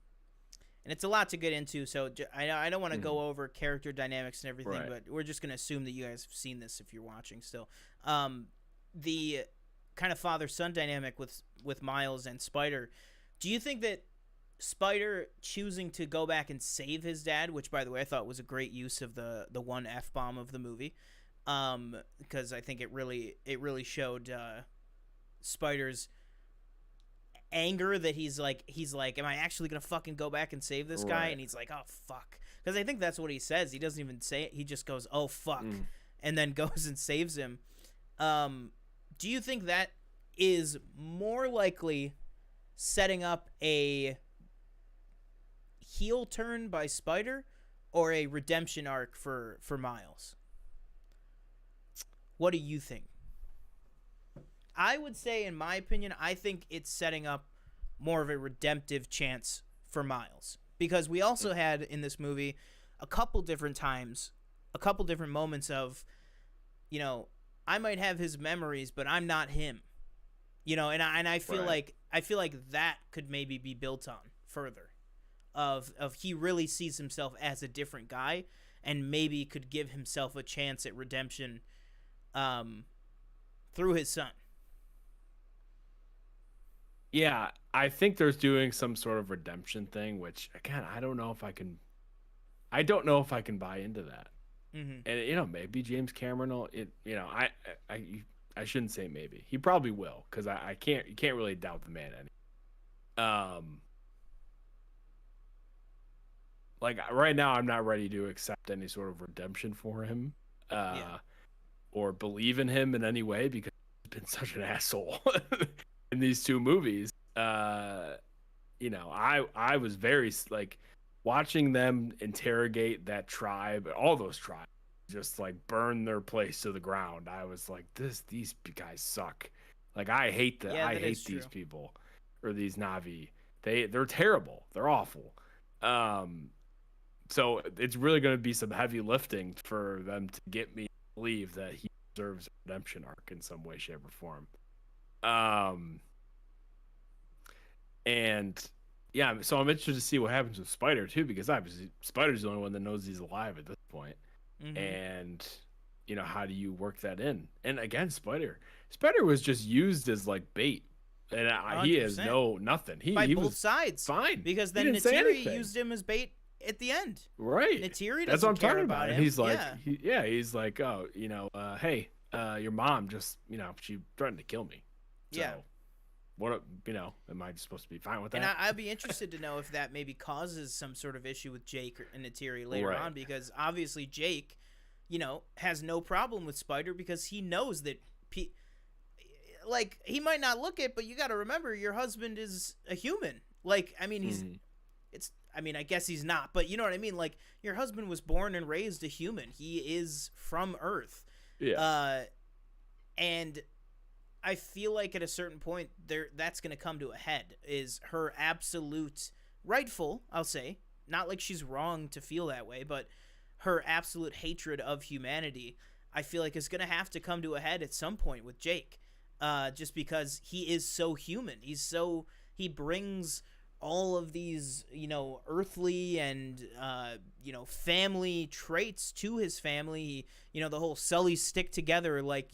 it's a lot to get into, so I don't want to go over character dynamics and everything, but we're just gonna assume that you guys have seen this if you're watching still. The kind of father-son dynamic with Miles and Spider. Do you think that Spider choosing to go back and save his dad, which by the way I thought was a great use of the one F-bomb of the movie, because I think it really showed Spider's anger that he's like, am I actually gonna fucking go back and save this guy? And he's like, oh fuck, because I think that's what he says. He doesn't even say it. He just goes, oh fuck, and then goes and saves him. Do you think that is more likely setting up a heel turn by Spider or a redemption arc for Miles? What do you think? I would say, in my opinion, I think it's setting up more of a redemptive chance for Miles, because we also had in this movie a couple different times, a couple different moments of, I might have his memories, but I'm not him, and I feel like that could maybe be built on further. Of he really sees himself as a different guy, and maybe could give himself a chance at redemption through his son. Yeah, I think there's doing some sort of redemption thing, which again, I don't know if I can buy into that. And maybe James Cameron will. I shouldn't say maybe. He probably will, because you can't really doubt the man any. Like right now, I'm not ready to accept any sort of redemption for him, or believe in him in any way, because he's been such an asshole in these two movies. I was very like watching them interrogate that tribe, all those tribes, just like burn their place to the ground. I was like, these guys suck. Like I hate I hate these people or these Na'vi. They're terrible. They're awful. So it's really going to be some heavy lifting for them to get me to believe that he deserves a redemption arc in some way, shape, or form. And yeah, so I'm interested to see what happens with Spider too, because obviously Spider's the only one that knows he's alive at this point. And how do you work that in? And again, Spider was just used as like bait, and he has nothing. He both was sides, fine, because then Neytiri used him as bait at the end. Right. Neytiri That's what I'm talking about him. And he's like, he's like, oh, hey, your mom just, she threatened to kill me. So, what, am I supposed to be fine with that? And I'd be interested to know if that maybe causes some sort of issue with Jake and Neytiri later on, because obviously Jake, has no problem with Spider because he knows that, like, he might not look it, but you got to remember your husband is a human. Like, I mean, I guess he's not, but you know what I mean? Like, your husband was born and raised a human. He is from Earth. Yeah. And I feel like at a certain point that's going to come to a head, is her absolute rightful, I'll say, not like she's wrong to feel that way, but her absolute hatred of humanity, I feel like is going to have to come to a head at some point with Jake, just because he is so human. He brings all of these, earthly and, family traits to his family. The whole Sully stick together, like,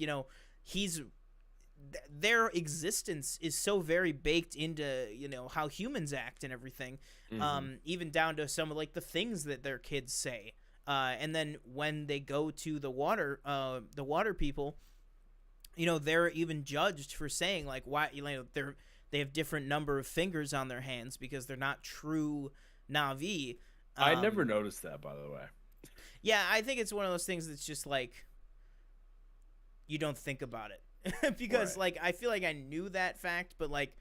their existence is so very baked into, how humans act and everything, even down to some of, like, the things that their kids say. And then when they go to the water people, they're even judged for saying, like, why, they have different number of fingers on their hands because they're not true Na'vi. I never noticed that, by the way. Yeah, I think it's one of those things that's just like, you don't think about it. Because, like, I feel like I knew that fact, but, like,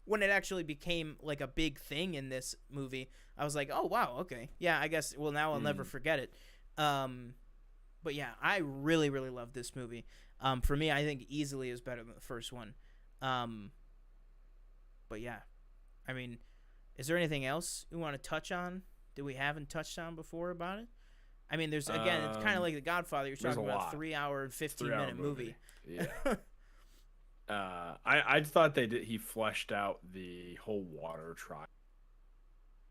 when it actually became, like, a big thing in this movie, I was like, oh, wow, okay. Yeah, I guess, well, now I'll never forget it. But, yeah, I really, really love this movie. For me, I think easily is better than the first one. But, yeah, I mean, is there anything else you want to touch on that we haven't touched on before about it? I mean, there's, again, it's kind of like The Godfather. You're talking about a 3-hour and 15-minute movie. Yeah. I thought he fleshed out the whole water trial.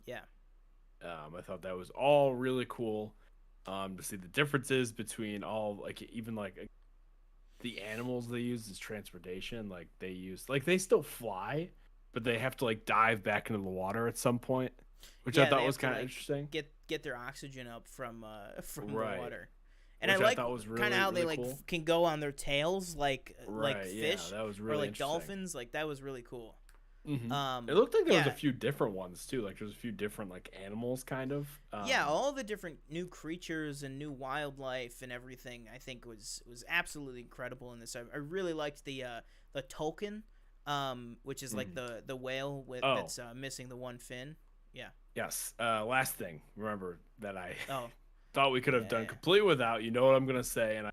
Yeah. I thought that was all really cool. To see the differences between all, like, even like the animals they use as transportation. Like they still fly, but they have to like dive back into the water at some point, which I thought was kind of interesting. Get their oxygen up from the water. And which I like really, kind of how really they cool. like can go on their tails like fish, that was really or like dolphins. Like that was really cool. Mm-hmm. It looked like there was a few different ones too. Like there's a few different like animals, kind of. All the different new creatures and new wildlife and everything. I think was absolutely incredible in this. I really liked the Tolkien, which is like the whale that's missing the one fin. Yeah. Yes. Last thing, remember that I thought we could have done completely without. You know what I'm gonna say, and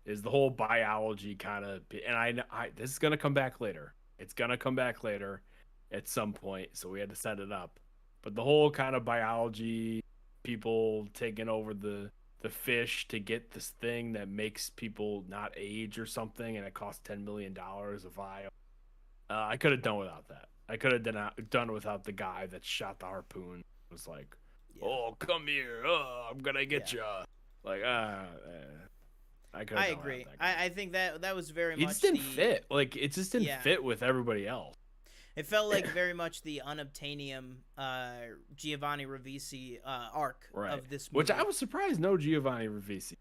is the whole biology kind of. And I this is gonna come back later. It's going to come back later at some point, so we had to set it up. But the whole kind of biology, people taking over the fish to get this thing that makes people not age or something, and it costs $10 million a vial. I could have done without that. I could have done without the guy that shot the harpoon. It was like, oh, come here. Oh, I'm going to get you. Like, I agree. I think that was very much. It just didn't fit. Like it just didn't fit with everybody else. It felt like very much the unobtainium Giovanni Ribisi arc of this movie. Which I was surprised no Giovanni Ribisi.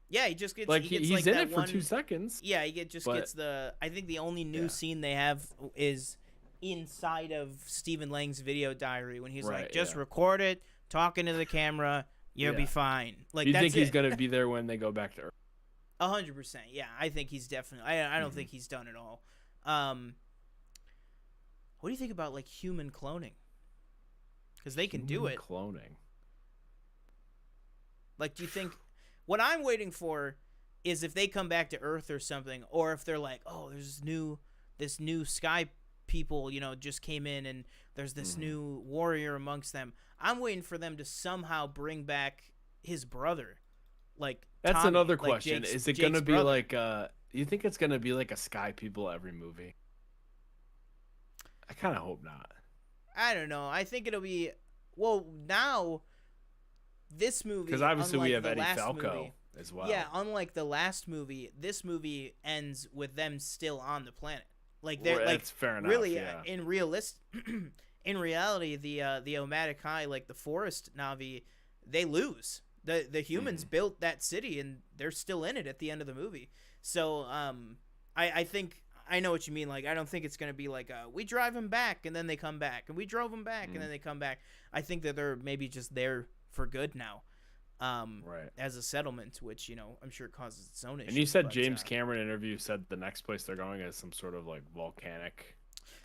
Yeah, he just gets like he's like in that it for 2 seconds. Yeah, he gets the. I think the only new scene they have is inside of Stephen Lang's video diary when he's like, just record it, talking to the camera, you'll be fine. Like, you think he's gonna be there when they go back to Earth? 100%. Yeah, I think he's definitely. I don't think he's done it all. What do you think about like human cloning? Because they can do it. Cloning. Like, do you think what I'm waiting for is if they come back to Earth or something, or if they're like, oh, there's this new sky people, just came in, and there's this new warrior amongst them. I'm waiting for them to somehow bring back his brother. Like, that's Tommy, another like question. Is it Jake's gonna be brother. like you think it's gonna be like a Sky People every movie? I kind of hope not. I don't know. I think it'll be now this movie, Because obviously we unlike have the Eddie last Falco movie, as well. Yeah, unlike the last movie, this movie ends with them still on the planet. Like they're Well, like that's fair enough, really yeah. in reality, the Omatic High, like the forest Navi, they lose. The humans built that city, and they're still in it at the end of the movie. So I think I know what you mean. Like, I don't think it's gonna be like we drive them back and then they come back, and we drove them back and then they come back. I think that they're maybe just there for good now. Right. As a settlement, which I'm sure causes its own issues. And you said but, James Cameron interview said the next place they're going is some sort of like volcanic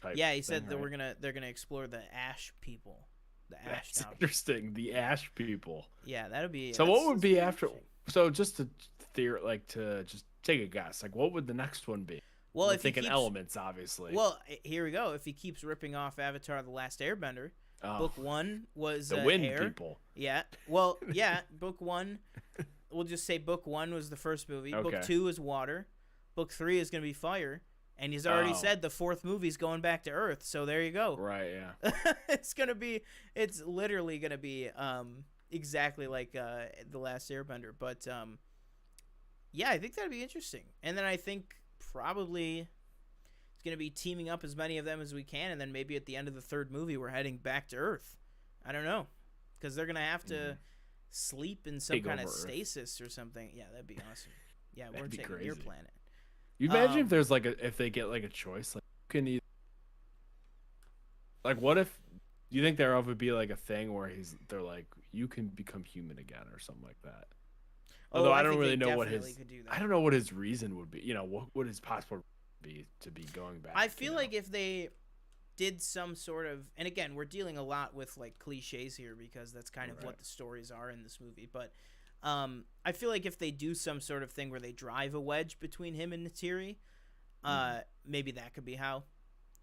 type. Yeah, he said thing, that right? they're gonna explore the Ash people. The Ash That's Navi. interesting. The Ash people. Yeah, that'd be. So what would that's be pretty after? interesting. So just to to just take a guess, like what would the next one be? Well, We're if he thinking keeps, elements, obviously. Well, here we go. If he keeps ripping off Avatar: The Last Airbender, book 1 was the wind air. people. Yeah. Well, yeah. Book 1. We'll just say book 1 was the first movie. Okay. Book 2 is water. Book 3 is gonna be fire. And he's already said the 4th movie's going back to Earth. So there you go. Right. Yeah. It's literally gonna be exactly like The Last Airbender. But yeah, I think that'd be interesting. And then I think probably it's gonna be teaming up as many of them as we can, and then maybe at the end of the 3rd movie we're heading back to Earth. I don't know, because they're gonna have to sleep in some Take kind of over Earth. stasis or something. Yeah, that'd be awesome. Yeah, we're That'd be taking your crazy. planet. You imagine if there's like if they get like a choice, like can you like what if you think there would be like a thing where they're like you can become human again or something like that. Although I don't think really they know what definitely his could do that. I don't know what his reason would be. What would his passport be to be going back? I feel like if they did some sort of, and again, we're dealing a lot with like cliches here because that's kind of what the stories are in this movie. But I feel like if they do some sort of thing where they drive a wedge between him and Neytiri, maybe that could be how.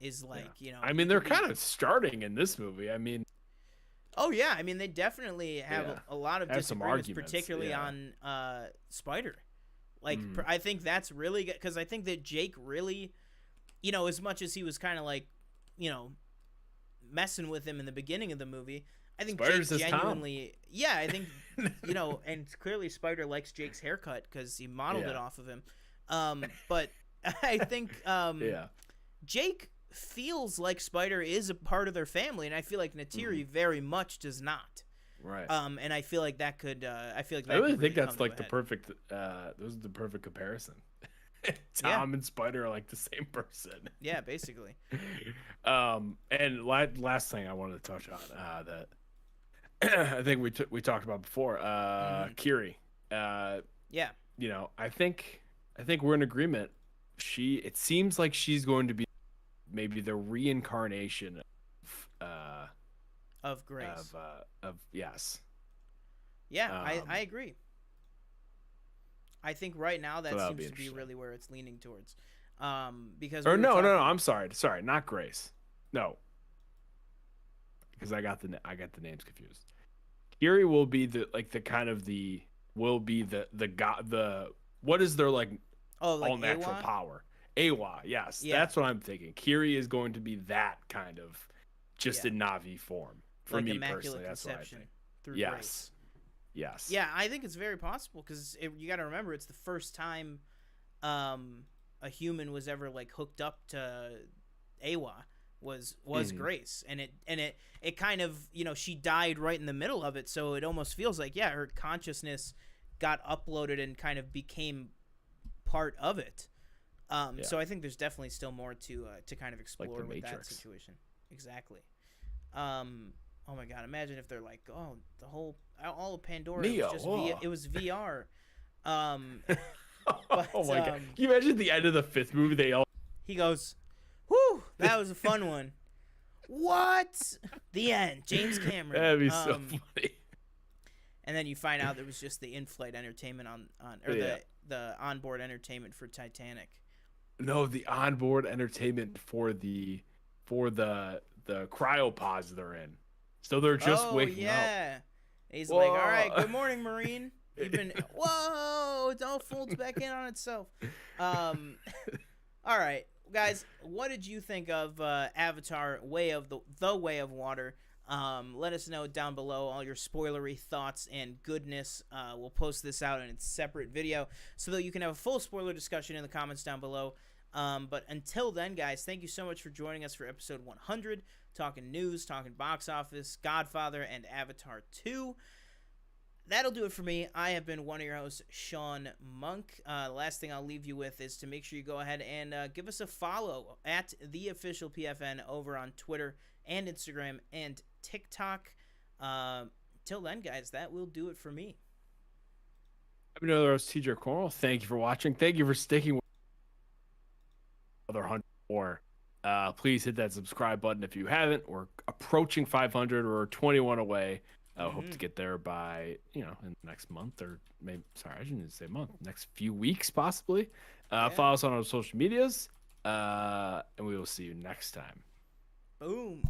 Is like I mean, they're kind of starting in this movie. I mean. Oh yeah, I mean they definitely have a lot of Have some disagreements, arguments, particularly on Spider. Like I think that's really good because I think that Jake really, as much as he was kind of like, messing with him in the beginning of the movie, I think Spider's Jake his genuinely, I think, and clearly Spider likes Jake's haircut because he modeled it off of him. But I think Jake feels like Spider is a part of their family, and I feel like Neytiri very much does not. Right. And I feel like that could. I feel like that I really could think come that's to like a the head. perfect. Those are the perfect comparison. Tom and Spider are like the same person. Yeah, basically. And last thing I wanted to touch on that I think we talked about before. Kiri. Yeah. I think we're in agreement. It seems like she's going to be maybe the reincarnation Of Grace. of yes. Yeah, I agree. I think right now that that'll be seems to be interesting. really where it's leaning towards. Because Or we were no, talking- I'm sorry, not Grace. No, because I got the names confused. Kiri will be the what is their like like all natural Awa? power? Awa, yes, Yeah. that's what I'm thinking. Kiri is going to be that kind of just Yeah. in Navi form for like me Immaculate personally. That's what I Conception think. through Yes. Grace. Yes. Yeah, I think it's very possible because you got to remember it's the first time a human was ever like hooked up to Awa was Grace, and it kind of she died right in the middle of it, so it almost feels like her consciousness got uploaded and kind of became part of it. So I think there's definitely still more to kind of explore with that Matrix. situation. Exactly. Oh my God! Imagine if they're like, all of Pandora Neo, was just oh. it was VR. Oh my god! Can you imagine the end of the 5th movie? They all He goes, "Whew, that was a fun one." What? The end. James Cameron. that'd be so funny. and then you find out it was just the in-flight entertainment or the onboard entertainment for Titanic. No, the onboard entertainment for the cryopods they're in. So they're just waking up. He's Whoa. like, all right, good morning, Marine. Whoa, it all folds back in on itself. All right, guys, what did you think of Avatar: Way of the Way of Water? Let us know down below all your spoilery thoughts and goodness. We'll post this out in its separate video so that you can have a full spoiler discussion in the comments down below. But until then, guys, thank you so much for joining us for episode 100, talking news, talking box office, Godfather, and Avatar 2. That'll do it for me. I have been one of your hosts, Sean Monk. The last thing I'll leave you with is to make sure you go ahead and give us a follow at the official PFN over on Twitter and Instagram and TikTok. Till then, guys, that will do it for me. I'm another host, TJ Coral. Thank you for watching. Thank you for sticking with another 100 more. Please hit that subscribe button if you haven't. We're approaching 500 or 21 away. Hope to get there by, in the next month or maybe, sorry, I shouldn't say month, next few weeks possibly. Follow us on our social medias, and we will see you next time. Boom.